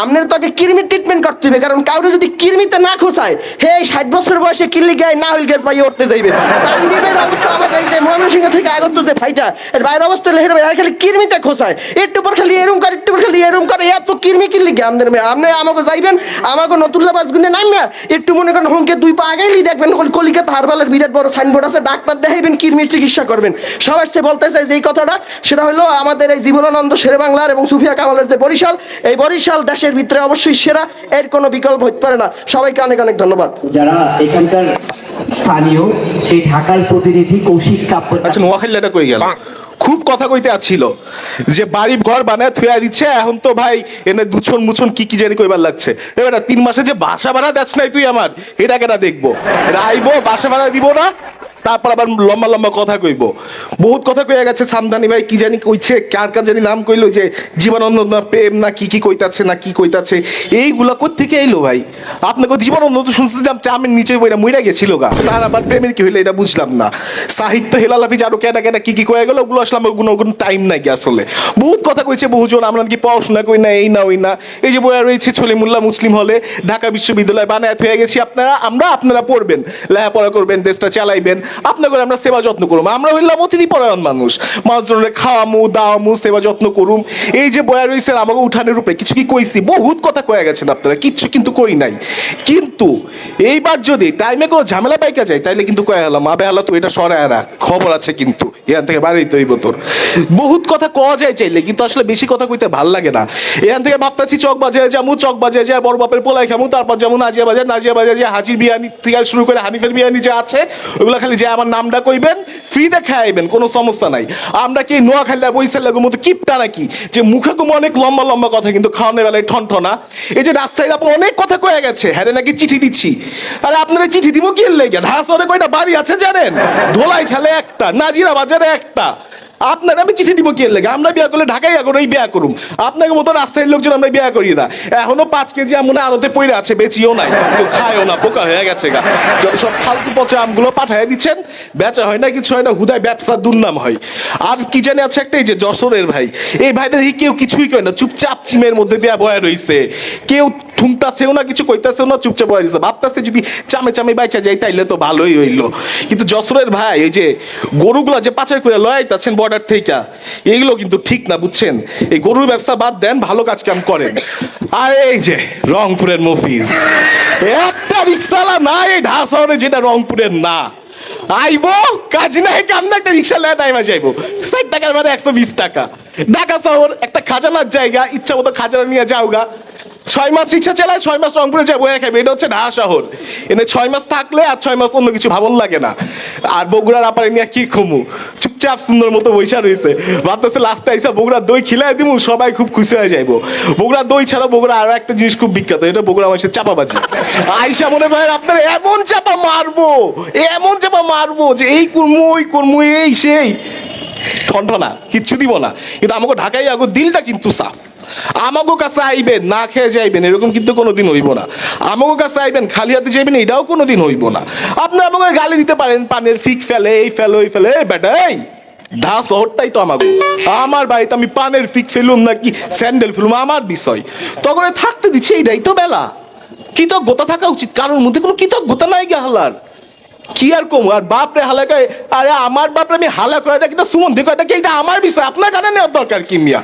আপনার তো আগে কৃমির ট্রিটমেন্ট করতে হবে, কারণ কাউরে যদি কৃমিতে না খোঁচায় হে 60 বছর বয়সে কি লিখে না হইল গেছ ভাই উঠতে যাইবে। তার নিবের অবস্থা আমার এই যে ময়মনসিংহ থেকে আগত যে ভাইটা এর বাইরের অবস্থা লেহের ভাই খালি কৃমিতে খোঁচায়, একটু পর খালি এরম করে একটু পর খালি এরম করে, এত কৃমি কি লিখে আমাদের মেয়ে। আপনি আমাকে যাইবেন আমাকে নতুল্লা বাস গুনে নামিয়া একটু মনে করেন হুমকে 2 পা আগেই দেখবেন কলিকাতা হারবালের বিরাট বড় সাইনবোর্ড আছে, ডাক্তার দেখাইবেন কৃমির চিকিৎসা করবেন। সবাই সে বলতে চাই যে এই কথাটা, সেটা হলো আমাদের এই জীবনানন্দ শেরে বাংলার এবং সুফিয়া কামালের যে বরিশাল, এই বরিশাল দেশের ভিতরে অবশ্যই সেরা, এর কোনো বিকল্প হতে পারে না। সবাইকে অনেক অনেক ধন্যবাদ। যারা এখানকার স্থানীয় সেই ঢাকার প্রতিনিধি কৌশিক কাপ্য। আচ্ছা নোয়াখালীটা কই গেল? খুব কথা কইতে আছিল যে বাড়ি ঘর বানায় থুয়া দিচ্ছে, এখন তো ভাই এনে দুছন মুছন কি কি জানি কইবার লাগছে। এবার 3 মাসে যে বাসা ভাড়া দেছ নাই তুই আমার, এটা কেনা দেখবো, আইবো বাসা ভাড়া দিব না, তারপর আবার লম্বা লম্বা কথা কইব। বহুত কথা কইয়া গেছে সামদানি ভাই, কি জানি কইছে, কার কার জানি নাম কইলো, যে জীবনানন্দ না প্রেম না কি কি কইতাছে না কি কইতাছে, এইগুলা কোত্থেকে এলো ভাই? আপনাকে জীবনানন্দ তো শুনছিলাম ট্রামের নিচে বইরা মইরা গেছিল গা, তার আবার প্রেমের কি হইলো এটা বুঝলাম না। সাহিত্য হেলালাফি আরো কেটা কেটা কি কি কয়ে গেল, ওগুলো আসলে আমার কোনো টাইম নাই কি আসলে। বহুত কথা কইছে বহুজন, আমরা কি পড়াশোনা করি না, এই না ওই না। এই যে বইয়া রয়েছে ছলিমুল্লাহ মুসলিম হলে ঢাকা বিশ্ববিদ্যালয় বানায় হয়ে গেছি, আপনারা পড়বেন, লেখাপড়া করবেন, দেশটা চালাইবেন, আপনাদের আমরা সেবা যত্ন করুম। আমরা হইলাম অতিথি পরায়ণ মানুষ, মানুষজনের খাওয়ামু দাওয়ামু সেবা যত্ন করুম। এই যে বয়া রয়েছে আমাকে উঠানের উপরে কিছু কি কইছি, বহুত কথা কয়ে গেছেন আপনারা, কিচ্ছু কিন্তু করি নাই। কিন্তু এইবার যদি টাইমে কোনো ঝামেলা পাইকা যায় তাইলে কিন্তু কয়ে গেলাম আবে হালা তো এটা সরায় রাখ, খবর আছে কিন্তু এখান থেকে বাড়িতে হইব তোর। বহুত কথা কওয়া যায় চাইলে, কিন্তু আসলে বেশি কথা কইতে ভাল লাগে না। এখান থেকে ভাবতাছি চক বাজারে যাবো, চক বাজারে যায় বড় বাপের পোলাই খামু, তারপর যেমন নাজিয়া বাজার যে হাজির বিয়ানি থেকে শুরু করে হানিফের বিয়ানি যে আছে ওইগুলো খালি যে আমার নামটা কইবেন, ফ্রিতে খাইবেন, কোনো সমস্যা নাই। আমরা কি নোয়াখালী বইসালের মতো কিপটা নাকি যে মুখে কম অনেক লম্বা লম্বা কথা কিন্তু খাওয়ানোর বেলায় ঠনঠনা। এই যে রাস্তায় আপনি অনেক কথা কয়ে গেছে, হ্যাঁ নাকি চিঠি দিচ্ছি, আরে আপনারা চিঠি দিব কি লেগে? ঢাসরে কয়টা বাড়ি আছে জানেন? ধোলাই খেলে একটা, নাজিরা বাজারে একটা। আপনার আমি চিঠি দিব কি লেগে? আমরা বিয়া করলে ঢাকায় এখন এই বিয়া করুম, আপনাকে মতো রাস্তায় লোকজন আমরা বিয়া করি না। এখনো 5 কেজি আমনে আড়তে পড়ে আছে, বেচিও নাই, কেউ খায়ও না, বোকা হয়ে গেছে গা। যত সব ফালতু পচা আমগুলো পাঠায় দিচ্ছেন, বেচা হয় না, কিছু হয় না, হুদায় ব্যবসার দুর্নাম হয়। আর কি জানি আছে একটা, এই যে যশোরের ভাই, এই ভাইটা দেখি কেউ কিছুই কয় না, চুপচাপ চিমের মধ্যে দেয়া বয়া রইছে, কেউ ঠুংতাছেও না, কিছু কইতাছেও না, চুপচাপ বয়া রইছে। ভাবতাছে যদি চামে চামে বাইচা যাই তাইলে তো ভালোই হইলো। কিন্তু যশোরের ভাই এই যে গরুগুলা যে পাচার করে লয়াইতাছেন বর্ডার থেকে, এইগুলো কিন্তু ঠিক না, বুঝছেন? এই গরুর ব্যবসা বাদ দেন, ভালো কাজ কাম করেন। আর এই যে রংপুরের মফিজ, একটা রিক্সাওয়ালা না এই ঢাকা শহরে যেটা রংপুরের না, আইবো কাজ নাই কাম না, একটা রিক্সা লেয়া টাইমে যাইবো, 60 টাকার মানে 120 টাকা। ঢাকা শহর একটা খাজানার জায়গা, ইচ্ছা মতো খাজানা নিয়ে যাওগা। 6 মাস রিক্সা চালায়, 6 মাস রংপুরে যায় বয়ে খাবে, এটা হচ্ছে ঢাকা শহর। এনে 6 মাস থাকলে আর 6 মাস অন্য কিছু ভাবন লাগে না। আর বগুড়ার আপারে নিয়ে কি খমু, চুপচাপ সুন্দর মতো বৈশা রয়েছে, ভাবতেছে লাস্টে আইসা বগুড়ার দই খিলাই দিব, সবাই খুব খুশি হয়ে যাইবো। বগুড়ার দই ছাড়া বগুড়া আরো একটা জিনিস খুব বিখ্যাত, এটা বগুড়া মানুষের চাপাবাজি। আইসা মনে হয় আপনার এমন চাপা মারবো, এমন চাপা মারবো যে এই করমু ওই করমু এই সেই, ঠনঠনা কিচ্ছু দিব না। কিন্তু আমাকে ঢাকায় আগো দিলটা কিন্তু সাফ। আমাকে কাছে আইবেন না খেয়ে যাইবেন, এরকম কিন্তু কোনোদিন হইব না। আমাকে কাছে আইবেন খালি হাতে যাইবেন, এটাও কোনোদিন হইব না। আপনি আমাকে গালি দিতে পারেন, পানের ফিক ফেলে, এই ফেলো ওই ফেলে, এই বেটা এই ঢা শহরটাই তো আমাকে, আমার বাড়িতে আমি পানের ফিক ফেলুম নাকি স্যান্ডেল ফেলুম আমার বিষয়, তখন থাকতে দিচ্ছে, এইটাই তো বেলা। কৃতজ্ঞতা থাকা উচিত, কারোর মধ্যে কোনো কৃতজ্ঞতা নাই গে হালার, কি আর কম। আর বাপরে হালাকায়, আরে আমার বাপরে আমি হালা করে থাকি না, সুমন দেখো এটা কি, এটা আমার বিষয়, আপনার কানে নেওয়ার দরকার কি মিয়া?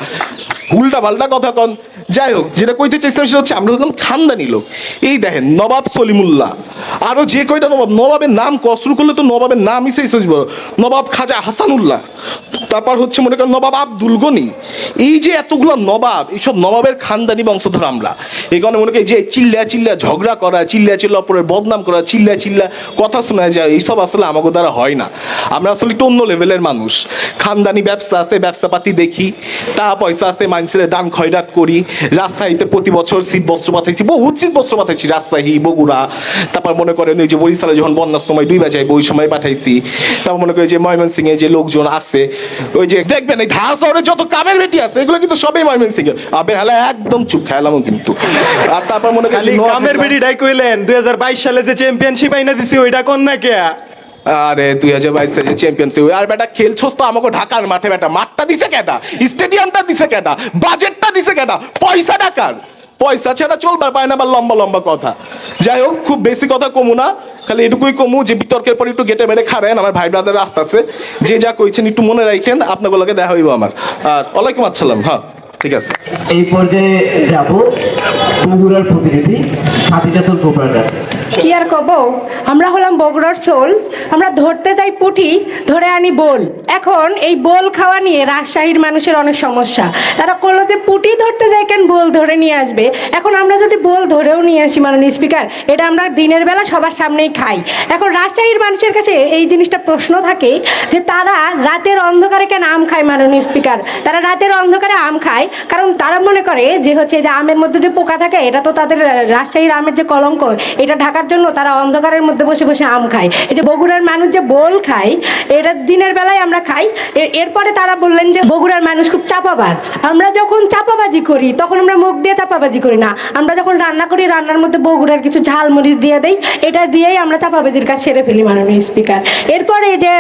উল্টা পাল্টা কথা কন। যাই হোক, যেটা কইতে চাইছিলাম সেটা হচ্ছে আমরা হলাম খানদানি লোক। এই দেখেন নবাব সলিমুল্লাহ, আরো যে কয়টা নবাব, নবাবের নাম কসরু করলে তো নবাবের নাম হিসেবে সজিব, নবাব খাজা হাসানুল্লাহ, তারপর হচ্ছে মনে করেন নবাব আব্দুল গনি। এই যে এতগুলো নবাব, এইসব নবাবের খানদানি বংশধর আমরা। এই কারণে মনে করি যে চিল্লা চিল্লা ঝগড়া করা, চিল্লা চিল্লা পরে বদনাম করা, চিল্লা চিল্লা কথা শোনা যায়, এইসব আসলে আমাকে দ্বারা হয় না। আমরা আসলে একটু অন্য লেভেলের মানুষ। খানদানি ব্যবসা আছে, ব্যবসাপাতি দেখি, টাকা পয়সা আছে, মানুষের দান খয়রাত করি, রাজশাহীতে প্রতি বছর শীত বস্ত্র পাঠাইছি, বহুত শীত বস্ত্র পাঠাইছি, রাজশাহী, বগুড়া, তারপর মনে করেন ওই যে বরিশালে যখন বন্যার সময় ডুইবা যায় ওই সময় পাঠাইছি। তারপর মনে করেন যে ময়মনসিং এ যে লোকজন আছে, ওই যে দেখবেন এই ঢাকা শহরে যত কামের বেটি আছে এগুলো কিন্তু সবই ময়মনসিং এর। আবে হ্যাঁ একদম চুপ খেলামও কিন্তু। আর তারপর মনে করেন খালি কামের বেড়িটাই কইলেন 2022 সালে যে চ্যাম্পিয়নশিপ আইনা দিছি ওইটা কোন না কে? আরে 2022 সালে চ্যাম্পিয়নশিপ আর বেটা খেলছস তো আমাকে ঢাকার মাঠে, বেটা মাঠটা দিছে কেডা, স্টেডিয়ামটা দিছে কেডা, বাজেটটা দিছে কেডা, পয়সা টাকার পয়সা ছাড়া চলবার পায় না, আবার লম্বা লম্বা কথা। যাই হোক খুব বেশি কথা কমু না, খালি এটুকুই কমু যে বিতর্কের পর একটু গেটে বেড়ে খারেন, আমার ভাই ব্রাদার রাস্তা আছে, যে যা কইছেন একটু মনে রাখেন, আপনাগুলোকে দেখা হইব আমার। আর ওয়ালাইকুম আসসালাম। হ্যাঁ ঠিক আছে। এই পর্যায়ে যাব বগুড়ার প্রতিনিধি খাদিজাতুল কোবরার কাছে। কি আর কব, আমরা হলাম বগুড়ার সোল, আমরা ধরতে যাই পুঁটি, ধরে আনি বোল। এখন এই বোল খাওয়া নিয়ে রাজশাহীর মানুষের অনেক সমস্যা, তারা কলতে পুঁটি ধরতে যায় কেন বোল ধরে নিয়ে আসবে। এখন আমরা যদি বোল ধরেও নিয়ে আসি মাননীয় স্পিকার, এটা আমরা দিনের বেলা সবার সামনেই খাই। এখন রাজশাহীর মানুষের কাছে এই জিনিসটা প্রশ্ন থাকে যে তারা রাতের অন্ধকারে কেন আম খায় মাননীয় স্পিকার। তারা রাতের অন্ধকারে আম খায় কারণ তারা মনে করে যে হচ্ছে যে আমের মধ্যে যে পোকা থাকে এটা তো তাদের রাজশাহীর আমের যে কলঙ্ক, এটা ঢাকার জন্য তারা অন্ধকারের মধ্যে বসে বসে আম খায়। এই যে বগুড়ার মানুষ যে বোল খায় এটা দিনের বেলায় আমরা খাই। এরপরে তারা বললেন যে বগুড়ার মানুষ খুব চাপাবাজ। আমরা যখন চাপাবাজি করি তখন আমরা মুখ দিয়ে চাপাবাজি করি না, আমরা যখন রান্না করি রান্নার মধ্যে বগুড়ার কিছু ঝালমরিচ দিয়ে দেই, এটা দিয়েই আমরা চাপাবাজির কাজ সেরে ফেলি মাননীয় স্পিকার। এরপরে যে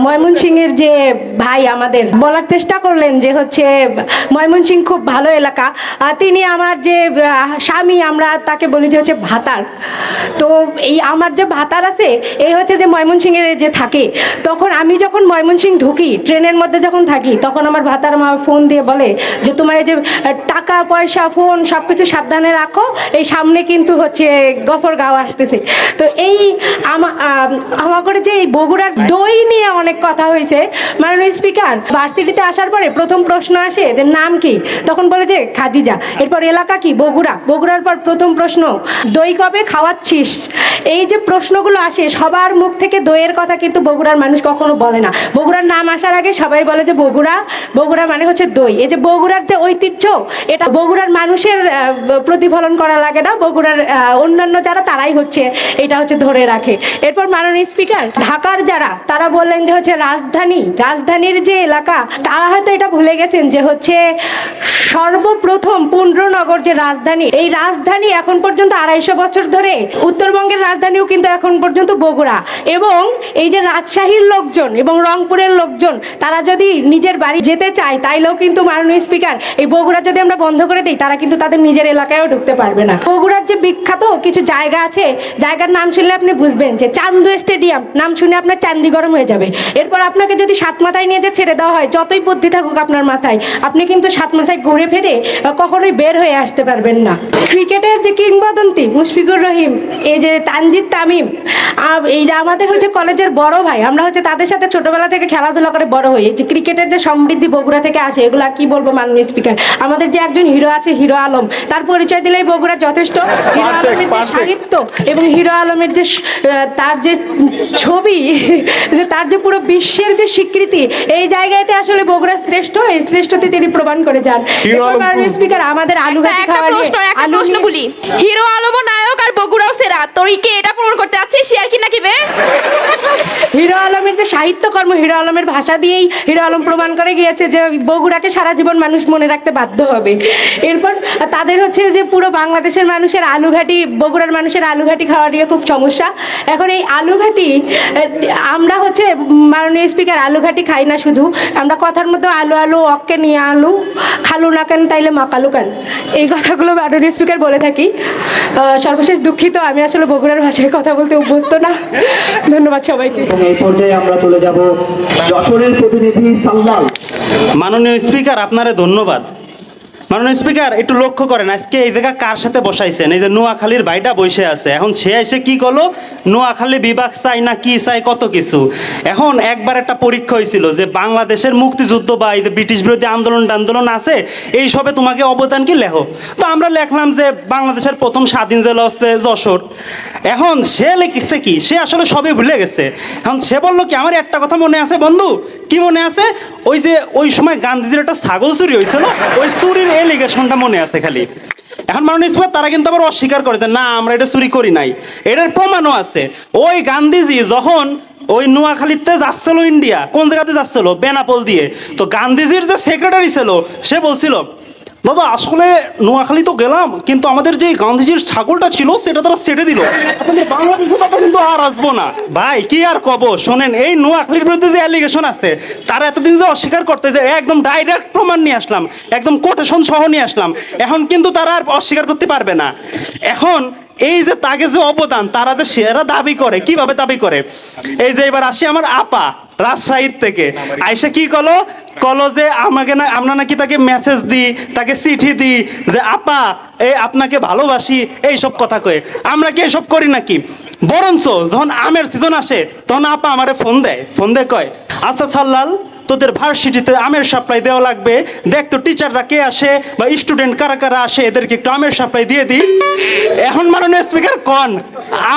ময়মনসিংহের যে ভাই আমাদের বলার চেষ্টা করলেন যে হচ্ছে ময়মনসিংহ খুব ভালো এলাকা, তিনি আমার যে স্বামী আমরা তাকে বলি যে হচ্ছে ভাতার। তো এই আমার যে ভাতার আছে এই হচ্ছে যে ময়মনসিংহে যে থাকে, তখন আমি যখন ময়মনসিংহ ঢুকি ট্রেনের মধ্যে যখন থাকি তখন আমার ভাতার মা ফোন দিয়ে বলে যে তোমার এই যে টাকা পয়সা ফোন সব কিছু সাবধানে রাখো, এই সামনে কিন্তু হচ্ছে গফরগাঁও আসতেছে। তো এই আমার করে যে এই বগুড়ার দই নিয়ে অনেক কথা হয়েছে মাননীয় স্পিকার। ভার্সিটিতে আসার পরে প্রথম প্রশ্ন আসে যে নাম কি, তখন বলে যে খাদিজা। এরপর এলাকা কি, বগুড়া। বগুড়ার পর প্রথম প্রশ্ন দই কবে খাওয়াচ্ছিস। এই যে প্রশ্নগুলো আসে সবার মুখ থেকে দইয়ের কথা কিন্তু বগুড়ার মানুষ কখনো বলে না। বগুড়ার নাম আসার আগে সবাই বলে যে বগুড়া, বগুড়া মানে হচ্ছে দই। এই যে বগুড়ার যে ঐতিহ্য এটা বগুড়ার মানুষের প্রতিফলন করা লাগে না, বগুড়ার অন্যান্য যারা তারাই হচ্ছে এটা হচ্ছে ধরে রাখে। এরপর মাননীয় স্পিকার ঢাকার যারা তারা বললেন যে হচ্ছে রাজধানীর যে এলাকা তারা হয়তো এটা ভুলে গেছেন যে হচ্ছে সর্বপ্রথম পুণ্ড্রনগর যে রাজধানী, এই রাজধানী এখন পর্যন্ত 250 বছর ধরে, উত্তরবঙ্গের রাজধানীও কিন্তু এখন পর্যন্ত বগুড়া। এবং এই যে রাজশাহীর লোকজন এবং রংপুরের লোকজন তারা যদি নিজের বাড়ি যেতে চায় তাইলেও কিন্তু মাননীয় স্পিকার এই বগুড়া যদি আমরা বন্ধ করে দিই তারা কিন্তু তাদের নিজের এলাকায়ও ঢুকতে পারবে না। বগুড়ার যে বিখ্যাত কিছু জায়গা আছে, জায়গার নাম শুনলে আপনি বুঝবেন যে চান্দু স্টেডিয়াম, নাম শুনে আপনার চান্দি গরম হয়ে যাবে। এরপর আপনাকে যদি সাত মাথায় নিয়ে যে ছেড়ে দেওয়া হয়, যতই বুদ্ধি থাকুক আপনার মাথায়, আপনি কিন্তু সাত মাথায় ঘুরে ফিরে কখনোই বের হয়ে আসতে পারবেন না। ক্রিকেটের যে কিংবদন্তি মুশফিকুর রহিম, এই যে তানজিদ তামিম, এই যে আমাদের হচ্ছে কলেজের বড় ভাই, আমরা হচ্ছে তাদের সাথে ছোটবেলা থেকে খেলাধুলা করে বড় হই। এই যে ক্রিকেটের যে সমৃদ্ধি বগুড়া থেকে আসে এগুলো আর কি বলবো মাননীয় স্পিকার। আমাদের যে একজন হিরো আছে হিরো আলম, তার পরিচয় দিলেই বগুড়া যথেষ্ট। হিরো আলমের যে সাহিত্য এবং হিরো আলমের যে তার যে ছবি, যে তার যে পুরো বিশ্বের যে স্বীকৃতি, এই জায়গাতে আসলে বগুড়া শ্রেষ্ঠ, এই শ্রেষ্ঠতে তিনি প্রমাণ করে যান। মাননীয় স্পিকার আমাদের আলুঘাটি খাওয়া নিয়ে একটা প্রশ্ন বলি, হিরো আলমও নায়ক আর বগুড়াও সেরা, তোর কি এটা প্রমাণ করতে চাচ্ছিস সে আর কি নাকি বে? হিরো আলমের যে সাহিত্যকর্ম, হিরো আলমের ভাষা দিয়েই হিরো আলম প্রমাণ করে গিয়েছে যে বগুড়াকে সারা জীবন মানুষ মনে রাখতে বাধ্য হবে। এরপর তাদের হচ্ছে যে পুরো বাংলাদেশের মানুষের আলুঘাটি, বগুড়ার মানুষের আলুঘাটি খাওয়া নিয়ে খুব সমস্যা। এখন এই আলুঘাটি আমরা হচ্ছে মাননীয় স্পিকার আলুঘাটি খাই না শুধু, আমরা কথার মধ্যে আলু আলু অক্কে নিয়ে আলু খালু না কেন তাইলে মাকালু কেন, এই কথাগুলো মাননীয় স্পিকার বলে থাকি। সর্বশেষ দুঃখিত, আমি আসলে বগুড়ার ভাষায় কথা বলতে অভ্যস্ত না। ধন্যবাদ সবাইকে। এবং এই পর্যায়ে আমরা চলে যাব যশোরের প্রতিনিধি সাল্লাল। মাননীয় স্পিকার আপনারে ধন্যবাদ। মাননীয় স্পিকার একটু লক্ষ্য করেন আজকে এই জায়গা কার সাথে বসাইছেন, এই যে নোয়াখালীর ভাইটা বসে আছে, এখন সে এসে কি করলো, নোয়াখালী বিভাগ চাই না কি চাই কত কিছু। এখন একবার একটা পরীক্ষা হয়েছিল যে বাংলাদেশের মুক্তিযুদ্ধ বা এই যে ব্রিটিশ বিরোধী আন্দোলন আছে এইসবে তোমাকে অবদান কি লেখো। তো আমরা লেখলাম যে বাংলাদেশের প্রথম স্বাধীন জেলা হচ্ছে যশোর। এখন সে লিখছে কি, সে আসলে সবই ভুলে গেছে। এখন সে বললো কি, আমার একটা কথা মনে আছে বন্ধু, কি মনে আছে, ওই যে ওই সময় গান্ধীজির একটা ছাগল চুরি হয়েছিল, ওই চুরির এলিগেশনটা মনে আছে খালি। এখন মাননীয় স্পিকার তারা কিন্তু আবার অস্বীকার করে যে না আমরা এটা চুরি করি নাই, এটার প্রমাণও আছে। ওই গান্ধীজি যখন ওই নোয়াখালীতে যাচ্ছিল ইন্ডিয়া, কোন জায়গাতে যাচ্ছিল, বেনাপোল দিয়ে, তো গান্ধীজির যে সেক্রেটারি ছিল সে বলছিল দাদা আসলে নোয়াখালী তো গেলাম কিন্তু আমাদের যে গান্ধীজির ছাগলটা ছিল সেটা তারা ছেড়ে দিল, আপনাদের বাংলাদেশে তারা কিন্তু আর আসবো না। ভাই কি আর কব, শোনেন এই নোয়াখালীর বিরুদ্ধে যে অ্যালিগেশন আছে তারা এতদিন যে অস্বীকার করতে যে একদম ডাইরেক্ট প্রমাণ নিয়ে আসলাম, একদম কোটেশন সহ নিয়ে আসলাম, এখন কিন্তু তারা আর অস্বীকার করতে পারবে না। এখন এই যে তাকে যে অবদান তারা যে সেরা দাবি করে, কিভাবে দাবি করে, এই যে এবার আসি আমার আপা রাজশাহী থেকে আইসা কি কলো যে আমাকে না, আমরা নাকি তাকে মেসেজ দিই, তাকে চিঠি দিই যে আপা এই আপনাকে ভালোবাসি, এইসব কথা কয়ে। আমরা কি এসব করি নাকি? বরঞ্চ যখন আমের সিজন আসে তখন আপা আমারে ফোন দেয় কয় আচ্ছা ছাল্লাল তোদের ভার্সিটিতে আমের সাপ্লাই দেওয়া লাগবে, দেখ তো টিচাররা কে আসে বা স্টুডেন্ট কারা কারা আসে, এদেরকে একটু আমের সাপ্লাই দিয়ে দিই। এখন মাননীয় স্পিকার কন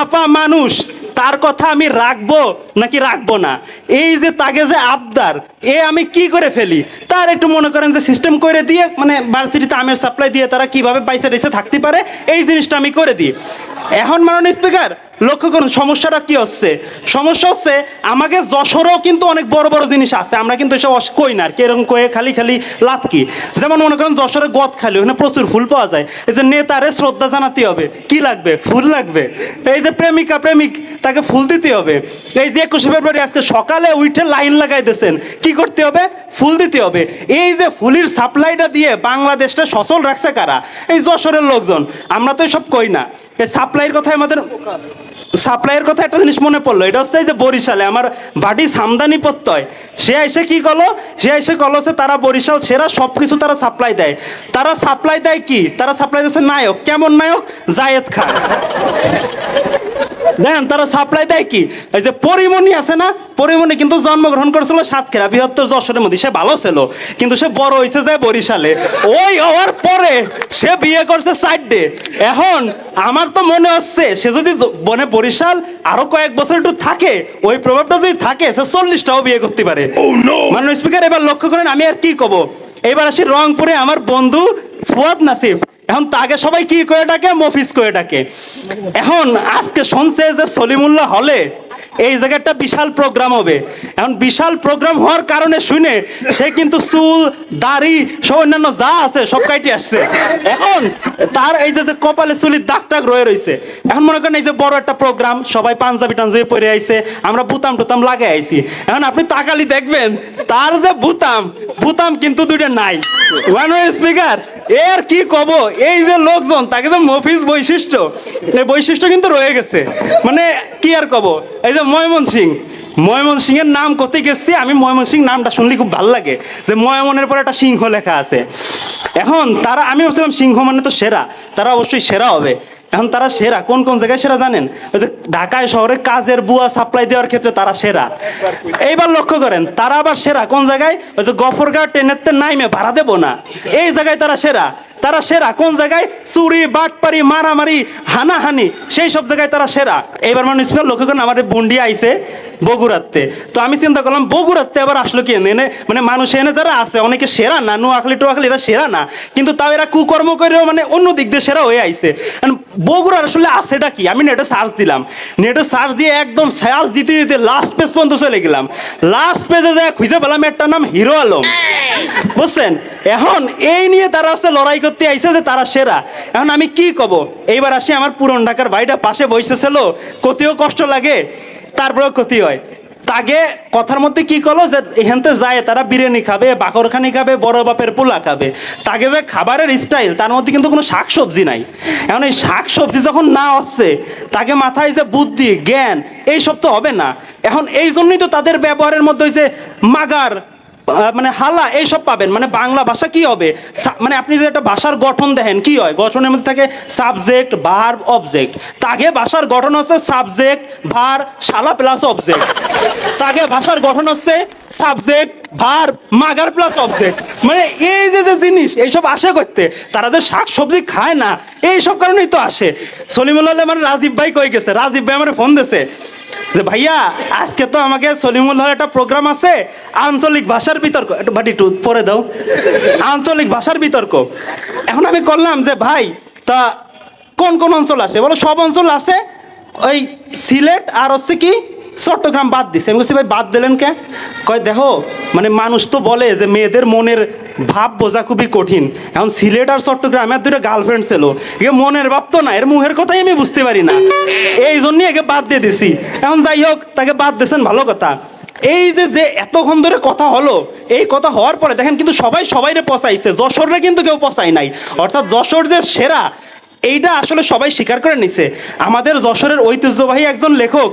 আপা মানুষ, তার কথা আমি রাখবো নাকি রাখবো না? এই যে তাকে যে আবদার এ আমি কি করে ফেলি, তার একটু মনে করেন যে সিস্টেম করে দিয়ে, মানে ভার্সিটিতে আমের সাপ্লাই দিয়ে তারা কিভাবে পয়সা রেসে থাকতে পারে এই জিনিসটা আমি করে দিই। এখন মাননীয় স্পিকার লক্ষ্য করুন সমস্যাটা কি হচ্ছে। সমস্যা হচ্ছে আমাকে যশোরেও কিন্তু অনেক বড় বড় জিনিস আছে, আমরা কিন্তু এসব কই না আর কি, এরকম কয়ে খালি লাভ কি? যেমন মনে করেন যশোরে গদ খালি, ওখানে প্রচুর ফুল পাওয়া যায়, এই যে নেতারে শ্রদ্ধা জানাতে হবে, কি লাগবে? ফুল লাগবে। এই যে প্রেমিক তাকে ফুল দিতে হবে। এই যে 21শে ফেব্রুয়ারি আজকে সকালে উঠে লাইন লাগাই দিয়েছেন, কি করতে হবে? ফুল দিতে হবে। এই যে ফুলের সাপ্লাইটা দিয়ে বাংলাদেশটা সচল রাখছে কারা? এই যশোরের লোকজন। আমরা তো এসব কই না। এই সাপ্লাইয়ের কথা সাপ্লাইয়ের কথা একটা জিনিস মনে পড়লো, এটা হচ্ছে যে বরিশালে আমার বাড়ি সামদানি প্রত্যয়, সে এসে কি করলো, সে এসে করলো যে তারা বরিশাল সেরা সবকিছু তারা সাপ্লাই দেয়। তারা সাপ্লাই দেয় কি? তারা সাপ্লাই দিচ্ছে নায়ক। কেমন নায়ক? জায়েদ খান। দেখেন তারা সাপ্লাই দেয় কি? এই যে পরিমণি আছে না, পরিমণি কিন্তু জন্মগ্রহণ করেছিল সাতক্ষীরা বৃহত্তর যশোরের মধ্যে, সে ভালো ছিল কিন্তু সে বড় হয়েছে যায় বরিশালে। ওই হওয়ার পরে সে বিয়ে করছে সাইডে। এখন আমার তো মনে হচ্ছে সে যদি বনে বরিশাল আরো কয়েক বছর একটু থাকে, ওই প্রভাবটা যদি থাকে সে 40টাও বিয়ে করতে পারে। মাননীয় স্পিকার এবার লক্ষ্য করেন, আমি আর কি কব। এবার আসি রংপুরে আমার বন্ধু ফুয়াদ নাসিফ, এখন তাকে সবাই কি করে ডাকে? মফিজ করে ডাকে। এখন আজকে শুনছে যে সলিমুল্লাহ হলে এই জায়গায় একটা বিশাল প্রোগ্রাম হবে। এখন বিশাল প্রোগ্রাম হওয়ার কারণে শুনে সে কিন্তু চুল দাড়ি সব অন্যান্য যা আছে সব কাটি আসছে। এখন তার এই যে কপালে চুলির দাগ টাগ রয়ে রয়েছে। এখন মনে করেন এই যে বড় একটা প্রোগ্রাম, সবাই পাঞ্জাবি টাঞ্জাবি পরে আইছে, আমরা বুতাম টুতাম লাগাই আইছি। এখন আপনি তাকালি দেখবেন তার যে বুতাম কিন্তু দুইটা নাই। স্পিকার এর কি কব, এই যে লোকজন তাকে যে মফিজ বৈশিষ্ট্য, এই বৈশিষ্ট্য কিন্তু রয়ে গেছে। মানে কি আর কব, এই যে ময়মনসিং এর নাম করতে গেছি আমি, ময়মনসিং নামটা শুনলে খুব ভালো লাগে যে ময়মনের পরে একটা সিংহ লেখা আছে। এখন তারা, আমি ভাবছিলাম সিংহ মানে তো সেরা, তারা অবশ্যই সেরা হবে। এখন তারা সেরা কোন কোন জায়গায় সেরা জানেন? ওই যে ঢাকায় শহরে কাজের বুয়া সাপ্লাই দেওয়ার ক্ষেত্রে তারা সেরা। এইবার লক্ষ্য করেন তারা আবার সেরা কোন জায়গায়? ওই যে গফরগাঁও ট্রেনের নাইমে ভাড়া দেবো না, এই জায়গায় তারা সেরা। তারা সেরা কোন জায়গায়? চুরি, বাটপারি, মারামারি, হানাহানি, সেই সব জায়গায় তারা সেরা। এইবার মানুষ লক্ষ্য করেন আমাদের বন্ডি আইছে বগুড়াতে, তো আমি চিন্তা করলাম বগুড়াতে আবার আসলো কি এনে, মানে মানুষ এনে যারা আছে অনেকে সেরা না, নোয়াখালী টোয়াখালী এরা সেরা না, কিন্তু তাও এরা কুকর্ম করেও মানে অন্য দিক দিয়ে সেরা হয়ে আইছে। বগুড়ার আসলে আছেটা কি? আমি নেটে সার্চ দিলাম, নেটে সার্চ দিয়ে একদম সার্চ দিতে দিতে লাস্ট পেজ পর্যন্ত চলে গেলাম। লাস্ট পেজে যায় খুঁজে পেলাম একটা নাম হিরো আলম, বুঝছেন? এখন এই নিয়ে তারা হচ্ছে লড়াই করতে আইছে যে তারা সেরা। এখন আমি কি কব? এইবার আসি আমার পুরন ঢাকার ভাইটা পাশে বসেছিল, কতিও কষ্ট লাগে তারপরেও ক্ষতি হয়। তাকে কথার মধ্যে কি করলো যে এখানতে যায় তারা বিরিয়ানি খাবে, বাকরখানি খাবে, বড় বাপের পোলা খাবে। তাকে যে খাবারের স্টাইল তার মধ্যে কিন্তু কোনো শাকসবজি নাই। এখন এই শাকসবজি যখন না আসছে, তাকে মাথায় যে বুদ্ধি জ্ঞান এইসব তো হবে না। এখন এই জন্যই তো তাদের ব্যবহারের মধ্যে ওই যে মাগার মানে হালা এইসব পাবেন। মানে বাংলা ভাষা কি হবে, মানে আপনি যদি একটা ভাষার গঠন দেখেন কি হয়, গঠনের মধ্যে থাকে সাবজেক্ট, ভার্ব, অবজেক্ট। তাকে ভাষার গঠন হচ্ছে সাবজেক্ট, ভার্ব, শালা প্লাস অবজেক্ট। তাকে ভাষার গঠন হচ্ছে সাবজেক্ট ভার্ব মাগার প্লাস অবজেক্ট, মানে এই যে যে জিনিস এইসব আসে করতে, তারা যে শাক সবজি খায় না এইসব কারণেই তো আসে। সলিমুল্লাহ আমার রাজীব ভাই কই গেছে, রাজীব ভাই আমার ফোন দিছে যে ভাইয়া আজকে তো আমাকে সলিমুল্লাহর একটা প্রোগ্রাম আছে আঞ্চলিক ভাষার বিতর্ক, একটু বাটি একটু পরে দাও, আঞ্চলিক ভাষার বিতর্ক। এখন আমি করলাম যে ভাই তা কোন কোন অঞ্চল আসে, বলো সব অঞ্চল আসে, ওই সিলেট আর হচ্ছে কি চট্টগ্রাম বাদ দিছে। আমি বলছি ভাই বাদ দিলেন কে? কয় দেখো মানে মানুষ তো বলে যে মেয়েদের মনের ভাব বোঝা খুবই কঠিন, এখন সিলেট আর চট্টগ্রামে দুটো গার্লফ্রেন্ড ছিল, একে মনের ভাব তো না, এর মুখের কথাই আমি বুঝতে পারি না, এই জন্যই একে বাদ দিয়ে দিছি। এখন যাই হোক তাকে বাদ দিয়েছেন ভালো কথা। এই যে যে এতক্ষণ ধরে কথা হলো, এই কথা হওয়ার পরে দেখেন কিন্তু সবাই সবাইরে পচাইছে, যশোরে কিন্তু কেউ পচাই নাই, অর্থাৎ যশোর যে সেরা এইটা আসলে সবাই স্বীকার করে নিছে। আমাদের যশোরের ঐতিহ্যবাহী একজন লেখক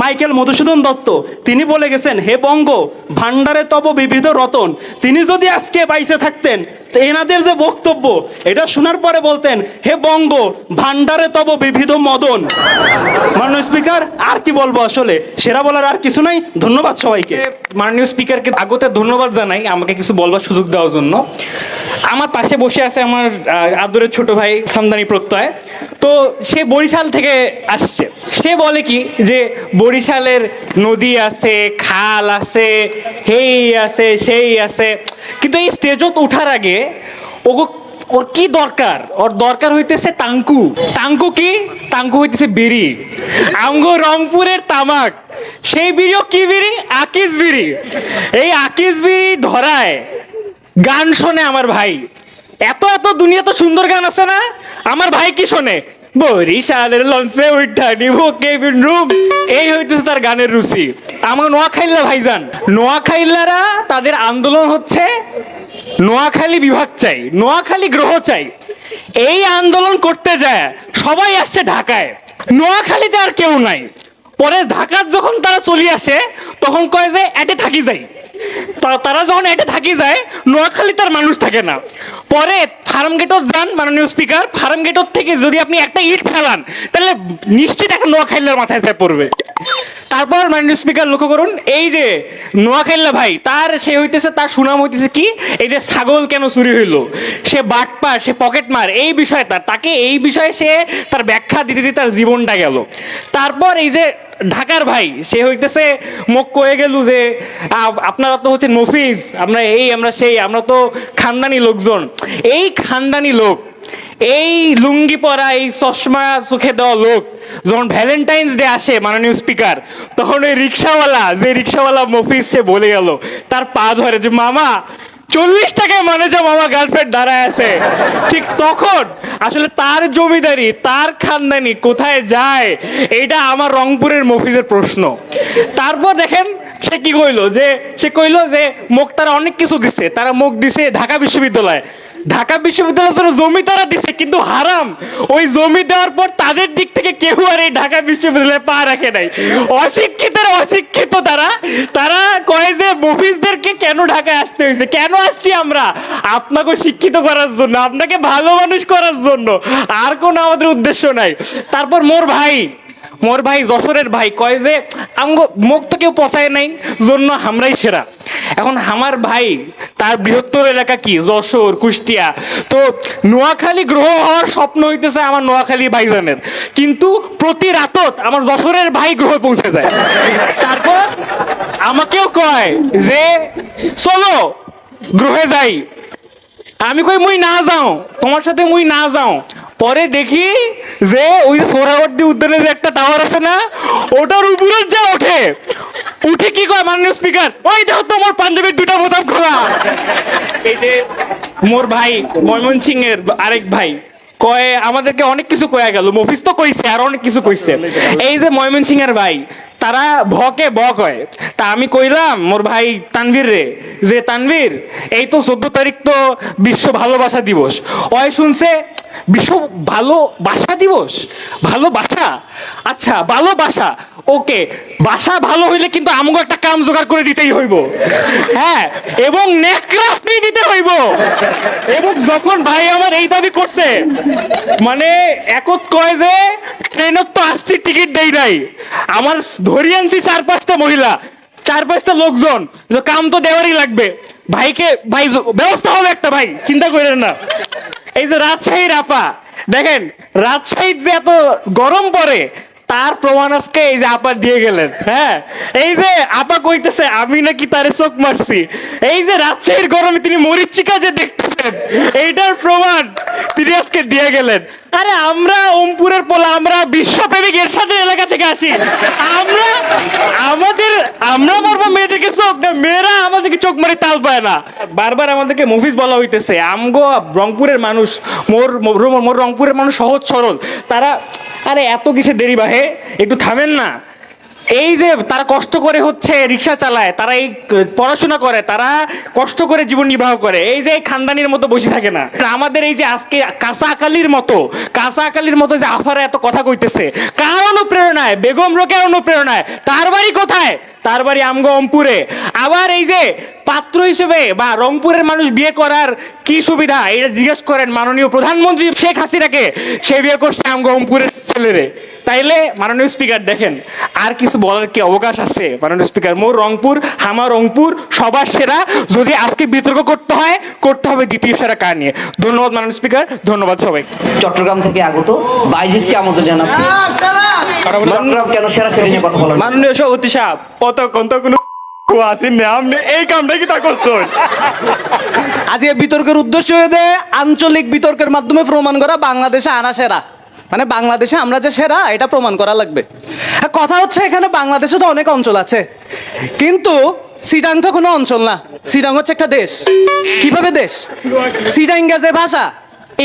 মাইকেল মধুসূদন দত্ত তিনি বলে গেছেন, হে বঙ্গ ভান্ডারে তব বিবিধ রতন। তিনি যদি আজকে বাইসে থাকতেন তো এনাদের যে বক্তব্য এটা শোনার পরে বলতেন, হে বঙ্গ ভান্ডারে তব বিবিধ মদন। মাননীয় স্পিকার আর কি বলবো, আসলে সেরা বলার আর কিছু নাই। ধন্যবাদ সবাইকে। মাননীয় স্পিকারকে আগতে ধন্যবাদ জানাই আমাকে কিছু বলবার সুযোগ দেওয়ার জন্য। আমার পাশে বসে আছে আমার আদরের ছোট ভাই সামদানি প্রত্যয়, তো সে বরিশাল থেকে আসছে। সে বলে কি যে বরিশালের নদী আছে, খাল আছে, এই আছে সেই আছে, কিন্তু এই স্টেজত উঠার আগে ওর কি দরকার, ওর দরকার হইতেছে টাঙ্কু। টাঙ্কু কি? টাঙ্কু হইতেছে বিড়ি, আমগো রংপুরের তামাক। সেই বিড়িও কি বিড়ি? আকিস বিড়ি। এই আকিস বিড়ি ধরায় গান শোনে আমার ভাই। এত এত দুনিয়া তো সুন্দর গান আছে না, আমার ভাই কি শোনে? বরিশালের লঞ্চে উঠা নিব কেবিন রুম, এই হইতেছে তার গানের রুচি। আমার নোয়াখাইল্লা ভাইজান, নোয়াখাইল্লারা তাদের আন্দোলন হচ্ছে নোয়াখালী বিভাগ চাই, নোয়াখালী গ্রহ চাই। এই আন্দোলন করতে যায় সবাই আসছে ঢাকায়, নোয়াখালীতে আর কেউ নাই। পরে ঢাকার যখন তারা চলে আসে তখন কয় যে এটে থাকি যায়, তারা যখন এটে থাকি যায় নোয়াখালী তার মানুষ থাকে না। পরে ফার্ম গেটত যান মাননীয় স্পিকার, ফার্ম গেটত থেকে যদি আপনি একটা ইট ফেলান তাহলে নিশ্চিত একটা নোয়াখালীর মাথায় চাপ পড়বে। তারপর মাননীয় স্পিকার লক্ষ্য করুন, এই যে নোয়াখাইল্লা ভাই তার সে হইতেছে, তার সুনাম হইতেছে কি, এই যে ছাগল কেন চুরি হইলো, সে বাটপার, সে পকেট মার, এই বিষয় তাকে এই বিষয়ে সে তার ব্যাখ্যা দিতে দিতে তার জীবনটা গেল। তারপর এই যে ঢাকার ভাই, সে হইতেছে মুখ কয়ে গেল যে আপনারা তো হচ্ছে নফিজ, আমরা এই আমরা সেই, আমরা তো খানদানি লোকজন। এই খানদানি লোক, এই লুঙ্গি পরা, এই চশমা চোখে দেওয়া লোক যখন ভ্যালেন্টাইন্স ডে আসে মাননীয় স্পিকার, তখন ওই রিক্সাওয়ালা মফিজ সে বলে গেল, তার পা ধরে যে মামা 40 টাকায় মানে যে মামা গার্লফ্রেন্ড দাঁড়ায় আছে। ঠিক তখন আসলে তার জমিদারি, তার খানদানি কোথায় যায়, এইটা আমার রংপুরের মফিজের প্রশ্ন। তারপর দেখেন সে কি কইলো, সে কইলো যে মুখ তারা অনেক কিছু দিছে, তারা মুখ দিছে ঢাকা বিশ্ববিদ্যালয়। ঢাকা বিশ্ববিদ্যালয়ের জন্য জমি তারা দিছে, কিন্তু হারাম ওই জমি দেওয়ার পর তাদের দিক থেকে কেউ আর এই ঢাকা বিশ্ববিদ্যালয়ে পা রাখে নাই। অশিক্ষিত তারা কয় যে মফিজদেরকে কেন ঢাকায় আসতে হয়েছে, কেন আসছি আমরা? আপনাকে শিক্ষিত করার জন্য, আপনাকে ভালো মানুষ করার জন্য, আর কোনো আমাদের উদ্দেশ্য নাই। তারপর মোর ভাই যশোরের ভাই কয় যে আমগো মুখ তো কেউ পচায় নাই জন্য আমরাই সেরা। এখন আমার ভাই তার বৃহত্তর এলাকা কি যশোর, কুষ্টিয়া, তো নোয়াখালী গ্রহ হওয়ার স্বপ্ন হইতেছে আমার নোয়াখালী ভাইজানের, কিন্তু প্রতি রাতত আমার যশোরের ভাই গ্রহে পৌঁছে যায়। তারপর আমাকেও কয় যে চলো গ্রহে যাই, আমি কই মুই না যাও, তোমার সাথে মুই না যাও। পরে দেখি যে ওই সোহরাওয়ার্দী উদ্যানে যে একটা টাওয়ার আছে না, ওটার উপরে যা উঠে কি কয় মাননীয় স্পিকার, ওই দেখো তোমার পাঞ্জাবের 2টা বোতাম খোলা। এই যে মোর ভাই ময়মনসিংহ এর আরেক ভাই কয় আমাদেরকে অনেক কিছু কয়া গেল, মফিজ তো কইছে আর অনেক কিছু কইছে। এই যে ময়মনসিংহ এর ভাই তারা ভকে ব কয়, তা আমি কইলাম মোর ভাই তানভীর রে যে তানভীর এই তো 14 তারিখ তো বিশ্ব ভালোবাসা দিবস, ওই শুনছে বিশ্ব ভালোবাসা দিবস, ভালোবাসা, আচ্ছা ভালোবাসা, ওকে বাসা ভালো হইলে কিন্তু আমাকে একটা কাম জোগাড় করে দিতেই হইব, হ্যাঁ, এবং নেকড়া আপনি দিতে হইব। এবং যখন ভাই আমার এই দাবি করছে, মানে একত কয় যে ট্রেনত তো আসছি টিকিট দেই নাই, আমার ধরি আনছি 4-5টা মহিলা, চার পাঁচটা লোকজন, তো কাম তো দেওয়ারই লাগবে। ভাই ব্যবস্থা হবে একটা, ভাই চিন্তা করেন না। এই যে রাজশাহীর আপা, দেখেন রাজশাহীর যে এত গরম পড়ে তার প্রমাণ আজকে এই যে আপা দিয়ে গেলেন। হ্যাঁ, এই যে আপা কইতেছে আমি নাকি তারে চোখ মারছি, এই যে রাজশাহীর গরমে তিনি মরিচিকা যে দেখতেছেন এইটার প্রমাণ তিনি আজকে দিয়ে গেলেন। আরে আমরা ওমপুরের পোলা, আমরা বিশ্বপ্রেমিক এরশাদের এলাকা থেকে আসি, আমরা মারবো মেয়েদেরকে চোখ না, মেয়েরা আমাদেরকে চোখ মারি তাল পায় না। বারবার আমাদেরকে মুভিজ বলা হইতেছে, আমগো রংপুরের মানুষ, মোর রংপুরের মানুষ সহজ সরল, তারা আরে এত কিসে দেরি বাহে, একটু থামেন না। এই যে তারা কষ্ট করে হচ্ছে রিক্সা চালায়, তারা এই পড়াশোনা করে, তারা কষ্ট করে জীবন নির্বাহ করে, এই যে খানদানির মতো বসে থাকে না। আমাদের এই যে আজকে কাঁচা আকালির মতো যে আফারা এত কথা কইতেছে, কার অনুপ্রেরণায়? বেগম রোকেয়ার অনুপ্রেরণায়। তার বাড়ি কোথায়? তার বাড়ি আমগো রংপুরে। আবার এই যে পাত্র হিসেবে বা রংপুরের মানুষ বিয়ে করার কি সুবিধা, এটা জিজ্ঞেস করেন মাননীয় প্রধানমন্ত্রী শেখ হাসিনাকে, সে বিয়ে করছে আমগো রংপুরের ছেলেরে। তাইলে মাননীয় স্পিকার দেখেন, আর কিছু বলার কি অবকাশ আছে? মাননীয় স্পিকার, মোর রংপুর, আমার রংপুর সবার সেরা। যদি আজকে বিতর্ক করতে হবে দ্বিতীয় সেরা কার নিয়ে। ধন্যবাদ মাননীয় স্পিকার, ধন্যবাদ সবাই। চট্টগ্রাম থেকে আগত বাইজিদকে আমন্ত্রণ জানাচ্ছি। চট্টগ্রাম কেন সেরা সেটা নিয়ে কথা বলার। মাননীয় সভাপতি সাহেব, কতক্ষণ তো কোনো আসেন না, আপনি এই কামটা কি তা করছেন? আজকে বিতর্কের উদ্দেশ্য হয়ে আঞ্চলিক বিতর্কের মাধ্যমে প্রমাণ করা বাংলাদেশে আনা সেরা, মানে বাংলাদেশে আমরা যে সেরা এটা প্রমাণ করা লাগবে। কথা হচ্ছে এখানে বাংলাদেশে তো অনেক অঞ্চল আছে, কিন্তু চিটাং তো কোনো অঞ্চল না, চিটাং হচ্ছে একটা দেশ। কিভাবে দেশ? চিটাঙ্গা যে ভাষা,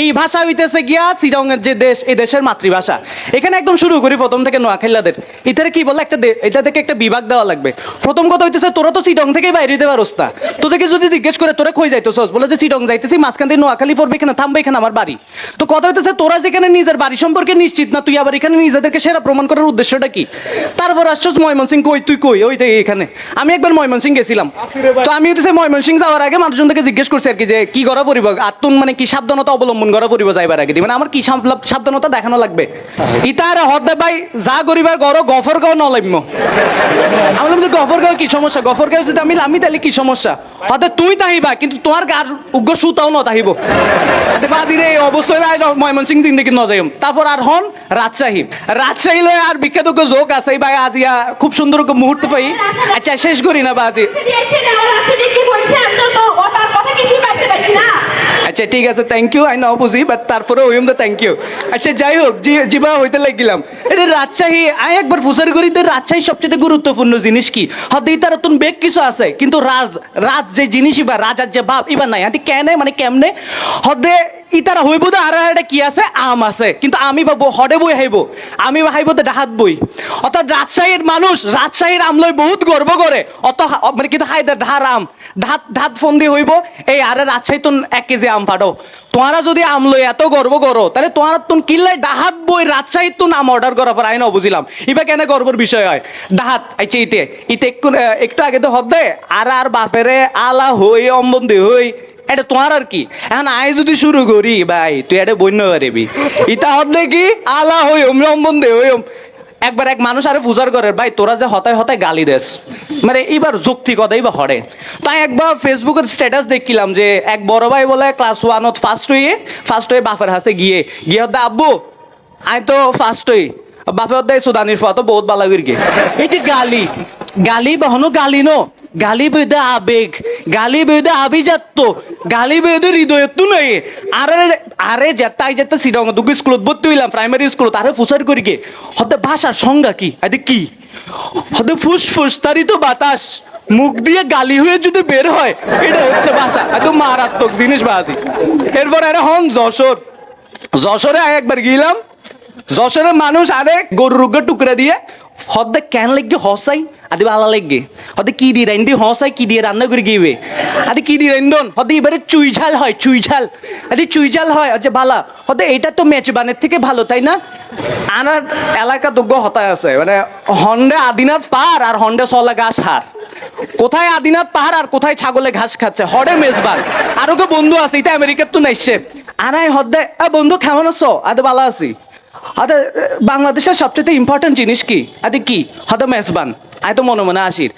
এই ভাষা হইতেছে গিয়া চিটাংয়ের যে দেশ, এই দেশের মাতৃভাষা। এখানে একদম শুরু করি প্রথম থেকে নোয়াখালীদের, এটারে কি বলে এটা থেকে একটা বিভাগ দেওয়া লাগবে। প্রথম কথা হইতেছে তোরা তো চিটাং থেকে বাইরে দিতে পারোস না, তোদেরকে যদি জিজ্ঞেস করে তোরা কই যাইতেছস, বলে যে চিটাং যাইতেছি, মাঝখান থেকে নোয়াখালী পড়বে, এখানে থামবে, এখানে আমার বাড়ি। তো কথা হইতেছে তোরা যেখানে নিজের বাড়ি সম্পর্কে নিশ্চিত না, তুই আবার এখানে নিজেদেরকে সেরা প্রমাণ করার উদ্দেশ্যটা কি? তারপর আসছস ময়মনসিং, কই তুই কই? ওই এখানে। আমি একবার ময়মনসিং গেছিলাম, তো আমি হইতেছে ময়মনসিং যাওয়ার আগে মানুষজনকে জিজ্ঞেস করছি আর কি যে কি করা পড়িব, আর তুন মানে কি সাবধানতা অবলম্বন করা পড়িব যাইবার আগে, মানে আমার কি সাবধানতা দেখানো লাগবে। ইতার হদ্দে ভাই যা করিবার গড় গফর গাও নলাম্য। আমি বললাম যে গফর গাও কি সমস্যা? গফর গাও যদি আমি তাহলে কি সমস্যা? হয়তো তুই তাহিবা, কিন্তু তোমার গার উগ্র সুতাও ন তাহিব। বাদিরে এই অবস্থায় ময়মনসিং জিন্দিগি ন যাইম। তারপর আর হন রাজশাহী লয় আর বিখ্যাত যোগ আছে ভাই। আজ ইয়া খুব সুন্দর মুহূর্ত পাই। আচ্ছা শেষ করি না বাজি। আচ্ছা ঠিক আছে, থ্যাংক ইউ, আই নাও বুঝি, বাট তারপরে ওইম দা থ্যাংক ইউ। আচ্ছা যাই হোক, জিবা হইতে লাগিলাম। এটা রাজশাহী, আমি একবার ফুসারি করি, রাজশাহী সবচেয়ে গুরুত্বপূর্ণ জিনিস কি? হয়তো তার নতুন বেগ কিছু আছে, কিন্তু রাজ যে জিনিস ইবা, রাজার যে ভাব ইবা নাই। হাতি কেনে মানে কেমনে হদে ইতারা হইব দা, আর এটা কি আছে? আম আছে, কিন্তু আমি ভাবো হডে বই হাইব, আমি হাইব তো ডাহাত বই। অর্থাৎ রাজশাহীর মানুষ রাজশাহীর আমলই বহুত গর্ব করে, অত মানে কিন্তু হাইদার ঢার আম ঢাত ফন্দি হইব এই আরে রাজশাহী তুন 1 কেজি আম ফাটো। তোমরা যদি আমলই এত গর্ব করো, তাহলে তোমরা তুন কিল্লাই ডাহাত বই রাজশাহী তুন আম অর্ডার করার পর আইন বুঝিলাম ইবা কেন গর্বের বিষয় হয়। ডাহাত আইছে ইতে একটু আগে তো হদে আর বাপেরে আলা হই অম্বন্দি হই, এটা তোমার আর কি। এখন আই যদি শুরু করি ভাই, তুই এটা বন্য পারবি। ইতা হদে কি আলা হই অম্বন্দে হই। একবার এক মানুষ আরে পূজার করে, ভাই তোরা যে হতায় গালি দেস, মানে এইবার যুক্তি কথাই বা হরে। তাই একবার ফেসবুকের স্ট্যাটাস দেখছিলাম যে এক বড় ভাই বলে ক্লাস 1 ফার্স্ট হয়ে বাপের হাসে গিয়ে হতে আব্বু আই তো ফার্স্ট হই, বাপে হতে সুদানির ফটো বহুত ভালো করে গিয়ে। এই যে গালি বাহনো গালি নো, গালি বেদে আবেগ, গালি বেদে আভিজাত্য, গালি বেদে হৃদয় তো নেই। আরে যেতে সিডং দুঃখ স্কুলত ভর্তি হইলাম, প্রাইমারি স্কুলত, আরে ফুসার করি গে হতে ভাষার সংজ্ঞা কি? আরে কি হতে ফুসফুস তারই তো বাতাস, মুখ দিয়ে গালি হয়ে যদি বের হয়, এটা হচ্ছে ভাষা। এত মারাত্মক জিনিস বাজি। এরপর আরে হন যশোরে একবার গিলাম, যশোরের মানুষ আরে গরুর রুগের টুকরা দিয়ে হদে কেন লাগবে হসাই, আদি ভালো লাগবে হদে কি দিয়ে রাইন দিয়ে হসাই, কি দিয়ে রান্না করে গিয়ে আদি কি দিয়ে রাইন্দন হদে এবারে চুই ঝাল হয়, চুই ঝাল হয় আচ্ছা ভালো হদে। এটা তো মেজবানের থেকে ভালো, তাই না? আনার এলাকা যোগ্য হতায় আছে, মানে হন্ডে আদিনাথ পাহাড় আর হন্ডে চলা গাছ হার। কোথায় আদিনাথ পাহাড় আর কোথায় ছাগলে ঘাস খাচ্ছে, হডে মেজবান। আরো কে বন্ধু আছে, এটা আমেরিকার তো নাইছে। আনাই হদে বন্ধু কেমন আছো? আদে ভালো আছি। আচ্ছা বাংলাদেশের সবচেয়ে ইম্পর্টেন্ট জিনিস কি? আরে কি হয়তো মেজবান, আয় তো মনে আসির।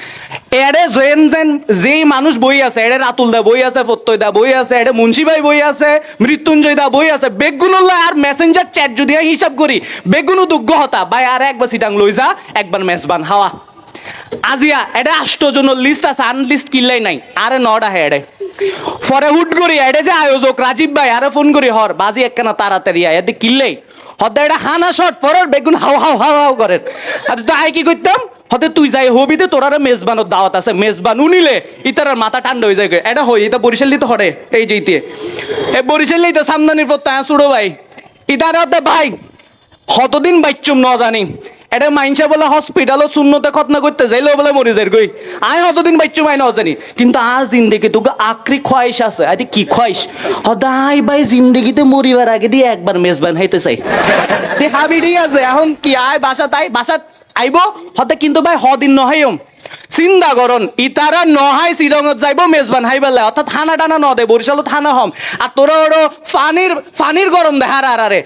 এড়ে জেন জেন যেই মানুষ বই আছে এড়ে রাতুল দা বই আছে, প্রত্যয় দা বই আছে, এড়ে মুন্সি ভাই বই আছে, মৃত্যুঞ্জয় দা বই আছে, বেগুনুল্লাহ আর মেসেঞ্জার চ্যাট যদি আমি হিসাব করি বেগুনু দুগ্গ হতা ভাই আর একবার সিটাং লই যা একবার মেসবান হাওয়া আজিয়া এটা 8 জনের লিস্ট আছে, আনলিস্ট কিল্লাই নাই আরে 9টা হেডে পরে হুট করি এডে যে আয়োজক রাজীব ভাই আরে ফোন করি হর বাজি একখানা তাড়াতাড়ি আয় এতে কিল্লাই হদা এটা হানা শট পরের বেগুন হাও হাও হাও হাও করেন আর তো আই কি করতাম হতে তুই যাই হবিতে তোরারে মেজবানোর দাওয়াত আছে, মেজবান উনিলে ইতারার মাথা ঠান্ডা হয়ে যায় এটা হই এটা বরিশাল দিতে হরে এই যেইতে এ বরিশাল দিতে সামদানির পর তা সুড়ো ভাই ইতারা হতে ভাই কতদিন বাইচুম ন জানি এটা মাইনসা বলে হসপিটালও শূন্যতে খতনা করতে যাইলো বলে মরি যায় গই আয় কতদিন বাইচুম আই ন জানি কিন্তু আর জিন্দেগি তোকে আখরি খোয়াইশ আছে আরে কি খোয়াইশ হদাই ভাই জিন্দেগিতে মরিবার আগে দিয়ে একবার মেজবান হইতে চাই তে হাবিডি আছে এখন কি আয় বাসা তাই বাসা আইব হতে কিন্তু ভাই হদিন নহাইম চিন্তা করন ইতারা নহাই চিরঙত যাইব মেজবান হাইবালে অর্থাৎ থানা টানা ন দে বরিশাল থানা হম আর তোরা ওরো ফানির গরম দে হার আরে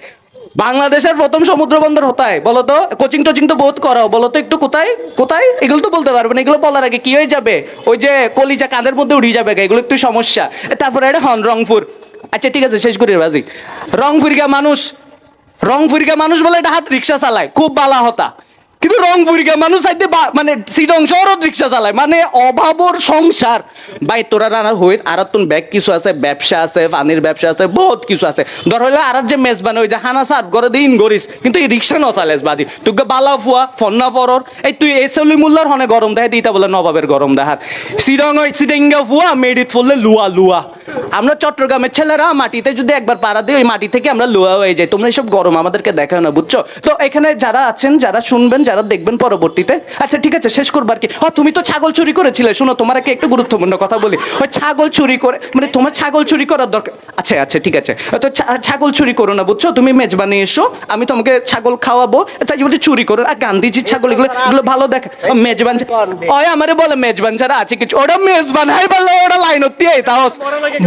বাংলাদেশের প্রথম সমুদ্র বন্দর হতায় বলো তো কোচিং টোচিং তো বহুত করাও বলো তো একটু কোথায় কোথায় এগুলো তো বলতে পারবে না এগুলো বলার আগে কি হয়ে যাবে ওই যে কলিজা কাঁধের মধ্যে উঠে যাবে এগুলো একটু সমস্যা তারপরে এটা হন রংপুর আচ্ছা ঠিক আছে শেষ করি বাজি রংপুরিকা মানুষ বলে এটা হাত রিক্সা চালায় খুব বালা হতা কিন্তু রংপুরিকা মানুষ চাইতে মানে সিডং শহরত রিক্সা চালায় মানে অভাবর সংসার ভাই তোরা রানার হইত আর তুন ব্যাগ কিছু আছে ব্যবসা আছে পানির ব্যবসা আছে বহুত কিছু আছে ধর হইলে আর যে মেজবান ওই যে হানা সাত করে দিন গরিস কিন্তু এই রিক্সা ন চালেস বাজি তোকে বালা ফুয়া ফন্না ফরর এই তুই এই চলি মূল্যর হনে গরম দেখাই দিতা বলে নবাবের গরম দেখার সিডেঙ্গা ফুয়া মেডিত ফুললে লুয়া আমরা চট্টগ্রামের ছেলেরা মাটিতে যদি একবার পাড়া দিই ওই মাটি থেকে আমরা লুয়া হয়ে যাই তোমরা এইসব গরম আমাদেরকে দেখাও না বুঝছো তো এখানে যারা আছেন যারা শুনবেন যারা দেখবেন পরবর্তীতে আচ্ছা ঠিক আছে শেষ করবার কি তুমি তো ছাগল চুরি করেছিলে শোনো তোমার একটু গুরুত্বপূর্ণ কথা বলি ওই ছাগল চুরি করে মানে তোমার ছাগল চুরি করার দরকার আচ্ছা ঠিক আছে তো ছাগল চুরি করো না বুঝছো তুমি মেজবানি এসো আমি তোমাকে ছাগল খাওয়াবো তাই বলতে চুরি করো আর গান্ধীজির ছাগল এগুলো ভালো দেখে মেজবান ওই আমারে বলে মেজবান যারা আছে কিছু ওটা মেজবান হাই বললে ওটা লাইনত দিয়ে তাও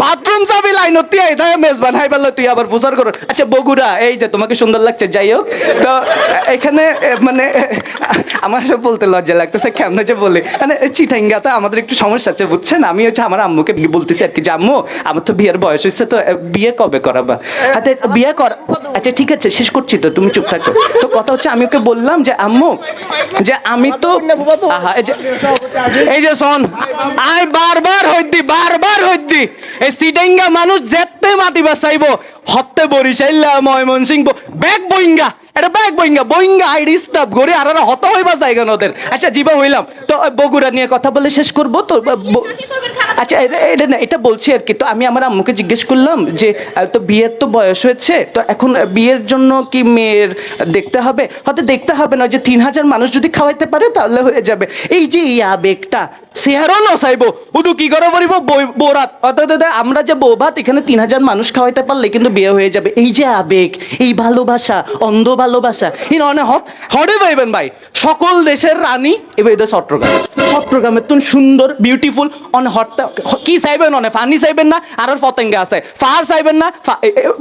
বাথরুম চাবি লাইনত দিয়ে তাই মেজবান হাই বললে তুই আবার প্রচার করো আচ্ছা বগুড়া এই যে তোমাকে সুন্দর লাগছে যাই হোক তো এখানে মানে আমার বলতে লজ্জা লাগতেছে কেমন যে বলে মানে চিটাঙ্গাতে আমাদের একটু সমস্যা আছে বুঝছেন আমি হচ্ছে আমার আম্মুকে বলতেছি আর কি যে আম্মু আমার তো বিয়ের বয়স হয়েছে তো বিয়ে কবে করাবা হাতে বিয়ে কর আচ্ছা ঠিক আছে শেষ করছি তো তুমি চুপ থাকো তো কথা হচ্ছে আমি ওকে বললাম যে আম্মু যে আমি তো এই যে শোন আই বারবার হইতি এই চিটাঙ্গা মানুষ যেতে মাতি বাঁচাইবো হত্যে বরিশাইল্লা ময়মনসিংহ ব্যাগ বইঙ্গা এটা ব্যাগ বইঙ্গা আইডি স্টাফ ঘুরে আর হত হইবা জায়গা ওদের আচ্ছা জীবা হইলাম তো বগুড়া নিয়ে কথা বলে শেষ করবো তো আচ্ছা এটা বলছি আর কি তো আমি আমার আম্মুকে জিজ্ঞেস করলাম যে তো বিয়ের তো বয়স হয়েছে তো এখন বিয়ের জন্য কি মেয়ের দেখতে হবে হয়তো দেখতে হবে না যে 3000 মানুষ যদি খাওয়াইতে পারে তাহলে হয়ে যাবে এই যে আবেগটা চেহারাও নসাইবো উদু কি করে বলিব বোরাত অর্থাৎ আমরা যে বৌভাত এখানে 3000 মানুষ খাওয়াইতে পারলে কিন্তু বিয়ে হয়ে যাবে এই যে আবেগ এই ভালোবাসা অন্ধ ভালোবাসা হরে পাইবেন ভাই সকল দেশের রানী এবার এদের চট্টগ্রামের তো সুন্দর বিউটিফুল অন হটটা কি চাইবেন অনে ফানি চাইবেন না আর পতেঙ্গা আছে ফার চাইবেন না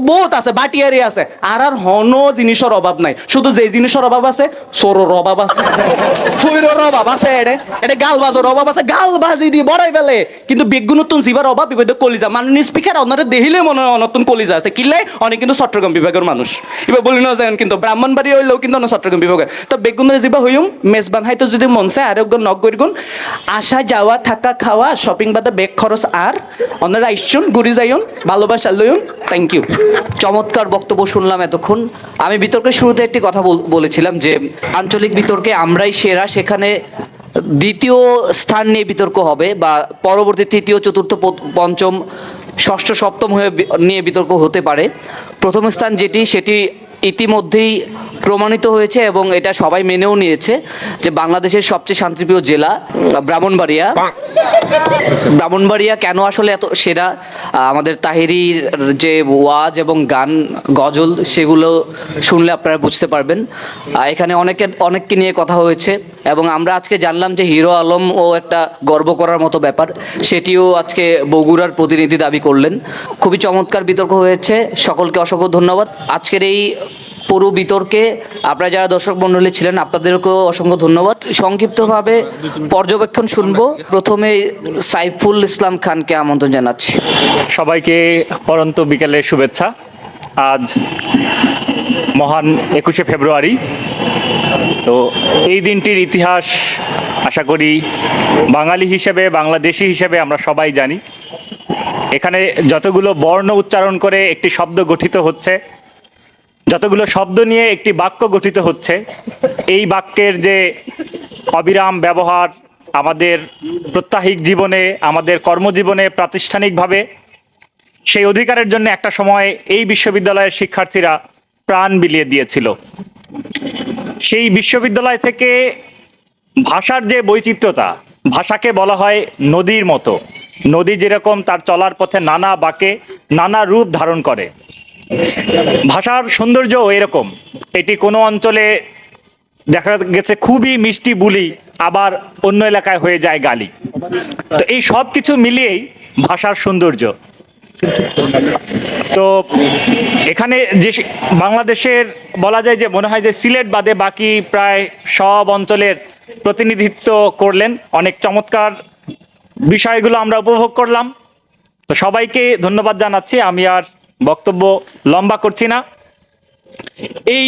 বহুত আছে বাটিয়ারি আছে আর হন জিনিসের অভাব নাই শুধু যে জিনিসের অভাব আছে সরোর অভাব আছে ফুইরের অভাব আছে এটা গালবাজের অভাব আছে গালবাজি দিয়ে বড়াই ফেলে কিন্তু বেগুন নতুন জীবার অভাব এবার কলিজা মাননীয় স্পিকার ওনারা দেখিলে মনে হয় নতুন কলিজা আছে কিনলে অনেক কিন্তু চট্টগ্রাম বিভাগের মানুষ এবার বলি না যায় কিন্তু ব্রাহ্মণবাড়ি হইলেও কিন্তু চট্টগ্রাম বিভাগের তো বেগুনের যাবা হইম মেজবান হাইতো যদি মন চায় আর একজন নক করিগুন আসা যাওয়া থাকা খাওয়া শপিং বাদে বেগ খরচ আর ওনারা আইসুন ঘুরি যাইন ভালোবাসা লইন থ্যাংক ইউ চমৎকার বক্তব্য শুনলাম এতক্ষণ আমি বিতর্কের শুরুতে একটি কথা বলেছিলাম যে আঞ্চলিক বিতর্কে আমরাই সেরা সেখানে দ্বিতীয় স্থান নিয়ে বিতর্ক হবে বা পরবর্তী তৃতীয় চতুর্থ পঞ্চম ষষ্ঠ সপ্তম হয়ে নিয়ে বিতর্ক হতে পারে প্রথম স্থান সেটি ইতিমধ্যেই প্রমাণিত হয়েছে এবং এটা সবাই মেনেও নিয়েছে যে বাংলাদেশের সবচেয়ে শান্তিপ্রিয় জেলা ব্রাহ্মণবাড়িয়া কেন আসলে এত সেরা আমাদের তাহেরির যে ওয়াজ এবং গান গজল সেগুলো শুনলে আপনারা বুঝতে পারবেন এখানে অনেককে নিয়ে কথা হয়েছে এবং আমরা আজকে জানলাম যে হিরো আলম ও একটা গর্ব করার মতো ব্যাপার সেটিও আজকে বগুড়ার প্রতিনিধি দাবি করলেন খুবই চমৎকার বিতর্ক হয়েছে সকলকে অসংখ্য ধন্যবাদ আজকের এই পুরো বিতর্কে আপনারা যারা দর্শক মণ্ডলী ছিলেন আপনাদেরকেও অসংখ্য ধন্যবাদ। সংক্ষিপ্তভাবে পর্যবেক্ষণ শুনবো। প্রথমে সাইফুল ইসলাম খানকে আমন্ত্রণ জানাচ্ছি। সবাইকে পরন্ত বিকেলের শুভেচ্ছা। আজ মহান 21শে ফেব্রুয়ারি। তো এই দিনটির ইতিহাস আশা করি বাঙালি হিসেবে, বাংলাদেশি হিসেবে আমরা সবাই জানি। এখানে যতগুলো বর্ণ উচ্চারণ করে একটি শব্দ গঠিত হচ্ছে, যতগুলো শব্দ নিয়ে একটি বাক্য গঠিত হচ্ছে, এই বাক্যের যে অবিরাম ব্যবহার আমাদের প্রাত্যহিক জীবনে, আমাদের কর্মজীবনে, প্রাতিষ্ঠানিকভাবে, সেই অধিকারের জন্য একটা সময় এই বিশ্ববিদ্যালয়ের শিক্ষার্থীরা প্রাণ বিলিয়ে দিয়েছিল। সেই বিশ্ববিদ্যালয় থেকে ভাষার যে বৈচিত্র্যতা, ভাষাকে বলা হয় নদীর মতো। নদী যেরকম তার চলার পথে নানা বাঁকে নানা রূপ ধারণ করে, ভাষার সৌন্দর্যও এরকম। এটি কোনো অঞ্চলে দেখা গেছে খুবই মিষ্টি বুলি, আবার অন্য এলাকায় হয়ে যায় গালি। তো এই সব কিছু মিলিয়েই ভাষার সৌন্দর্য। তো এখানে যে বাংলাদেশের বলা যায় যে মনে হয় যে সিলেট বাদে বাকি প্রায় সব অঞ্চলের প্রতিনিধিত্ব করলেন, অনেক চমৎকার বিষয়গুলো আমরা উপভোগ করলাম। তো সবাইকে ধন্যবাদ জানাচ্ছি। আমি আর বক্তব্য লম্বা করছি না। এই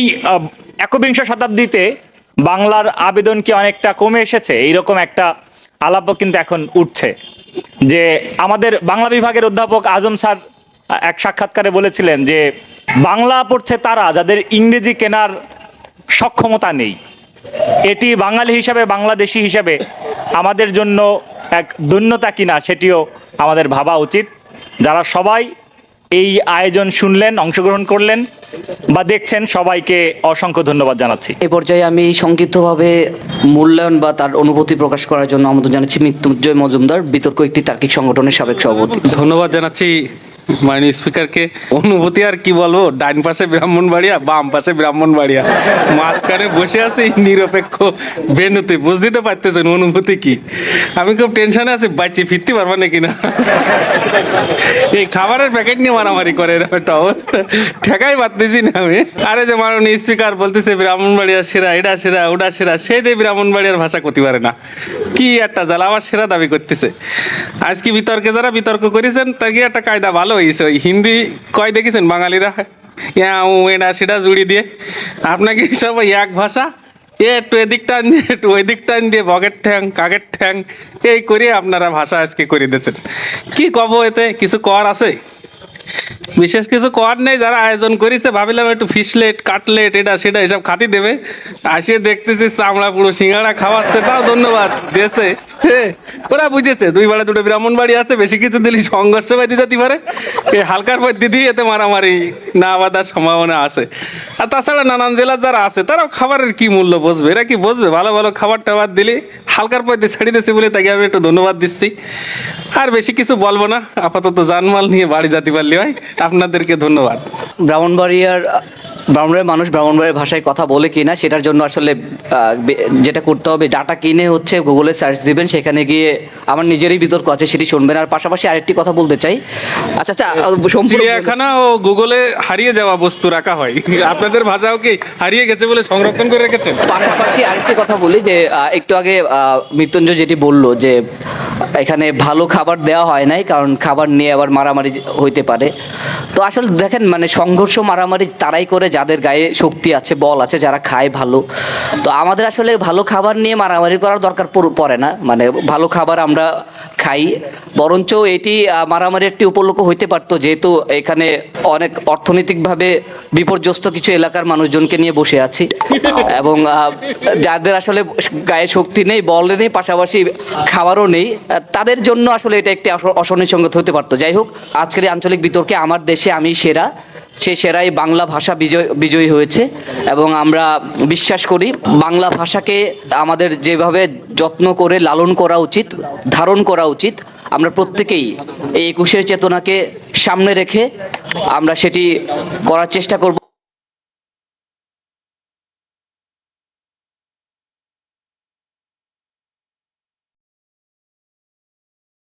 21শ শতাব্দীতে বাংলার আবেদন কি অনেকটা কমে এসেছে, এইরকম একটা আলাপও কিন্তু এখন উঠছে। যে আমাদের বাংলা বিভাগের অধ্যাপক আজম স্যার এক সাক্ষাৎকারে বলেছিলেন যে বাংলা পড়ছে তারা যাদের ইংরেজি কেনার সক্ষমতা নেই। এটি বাঙালি হিসাবে, বাংলাদেশি হিসাবে আমাদের জন্য এক ধন্যতা কিনা সেটিও আমাদের ভাবা উচিত। যারা সবাই এই আয়োজন শুনলেন, অংশগ্রহণ করলেন বা দেখছেন, সবাইকে অসংখ্য ধন্যবাদ জানাচ্ছি। এই পর্যায়ে আমি সংক্ষিপ্তভাবে মূল্যায়ন বা তার অনুভূতি প্রকাশ করার জন্য আমন্ত্রণ জানাচ্ছি মৃত্যুঞ্জয় মজুমদার, বিতর্ক একটি তার্কিক সংগঠনের সাবেক সভাপতি। ধন্যবাদ জানাচ্ছি মাননীয় স্পিকারকে। অনুভূতি আর কি বলবো, ডান পাশে ব্রাহ্মণবাড়িয়া, বাম পাশে ব্রাহ্মণবাড়িয়া, মাঝখানে বসে আছি নিরপেক্ষ ভেন্যুতে। বুঝতে পারতেছেন অনুভূতি কি? আমি খুব টেনশনে আছি, বাঁচি ফিরতে পারবো নাকি না। এই খাবারের প্যাকেট নিয়ে মারামারি করে এরকম একটা অবস্থা, ঠেকাই পারতেছি না আমি। আরে যে মাননীয় স্পিকার বলতেছে ব্রাহ্মণবাড়িয়া সেরা, এটা সেরা, ওটা সেরা, সে দিয়ে ব্রাহ্মণবাড়িয়ার ভাষা করতে পারে না। কি একটা জ্বালা, আবার সেরা দাবি করতেছে। আজকে বিতর্কে যারা বিতর্ক করেছেন তাকে একটা কায়দা ভালো হয়েছে। ওই হিন্দি কয় দেখেছেন বাঙালিরা, এটা সেটা জুড়ি দিয়ে আপনাকে সব এক ভাষা, একটু এদিক টান দিয়ে একটু ওই দিক টান দিয়ে বগের ঠ্যাং কাকের ঠ্যাং এই করে আপনারা ভাষা আজকে করে দিয়েছেন। কি কব, এতে কিছু কর আছে? বিশেষ কিছু কর নেই। যারা আয়োজন করেছে ভাবিলাম একটু ফিশলেট, কাটলেট, এটা সেটা এসব খাতি দেবে, আসিয়ে দেখতেছি চামড়া পুরো সিঙ্গাড়া খাওয়াচ্ছে। তাও ধন্যবাদ দিয়েছে, ওরা বুঝেছে 2 বাড়ে 2 ব্রাহ্মণবাড়ি আছে, বেশি কিছু দিলে সংঘর্ষ বাদি যেতে পারে। এই হালকার পর দিদি এতে মারামারি না বাঁধার সম্ভাবনা আছে। আর তাছাড়া নানান জেলার যারা আছে তারাও খাবারের কি মূল্য বুঝবে, এরা কি বুঝবে? ভালো ভালো খাবার টাবার দিলে হালকার পর দিয়ে ছেড়ে দিয়েছে বলে তাকে আমি একটু ধন্যবাদ দিচ্ছি। আর বেশি কিছু বলবো না, আপাতত জানমাল নিয়ে বাড়ি যেতে পারলে হয়। আপনাদেরকে ধন্যবাদ। ব্রাহ্মণবাড়িয়ার মানুষ ব্রাহ্মণবাড়িয়ার ভাষায় কথা বলে কিনা সেটার জন্য আসলে যেটা করতে হবে, ডাটা কিনে হচ্ছে গুগলে সার্চ দিবেন, সেখানে গিয়ে আমার নিজেরই বিতর্ক আছে সেটি শুনবেন। আর পাশাপাশি আরেকটি কথা বলতে চাই, আচ্ছা চিড়িয়াখানা ও গুগলে হারিয়ে যাওয়া বস্তু রাখা হয়, আপনাদের ভাষাও কি হারিয়ে গেছে বলে সংরক্ষণ করে রেখেছেন? পাশাপাশি আরেকটি কথা বলি যে একটু আগে মৃত্যুঞ্জয় যেটি বললো যে এখানে ভালো খাবার দেওয়া হয় নাই, কারণ খাবার নিয়ে আবার মারামারি হইতে পারে। তো আসলে দেখেন, মানে সংঘর্ষ মারামারি তারাই করে যাদের গায়ে শক্তি আছে, বল আছে, যারা খায় ভালো। তো আমাদের আসলে ভালো খাবার নিয়ে মারামারি করার দরকার পড়ে না। মানে ভালো খাবার আমরা খাই, বরঞ্চ এটি মারামারি একটি উপলক্ষ হইতে পারতো, যেহেতু এখানে অনেক অর্থনৈতিকভাবে বিপর্যস্ত কিছু এলাকার মানুষজনকে নিয়ে বসে আছি, এবং যাদের আসলে গায়ে শক্তি নেই, বল নেই, পাশাপাশি খাবারও নেই, তাদের জন্য আসলে এটা একটি অশনি সংগত হতে পারতো। যাই হোক, আজকের আঞ্চলিক বিতর্কে আমার দেশে আমি সেরা, সেই সেরাই বাংলা ভাষা বিজয়ী হয়েছে। এবং আমরা বিশ্বাস করি বাংলা ভাষাকে আমাদের যেভাবে যত্ন করে লালন করা উচিত, ধারণ করা উচিত, আমরা প্রত্যেকেই এই 21শে চেতনাকে সামনে রেখে আমরা সেটি করার চেষ্টা করব।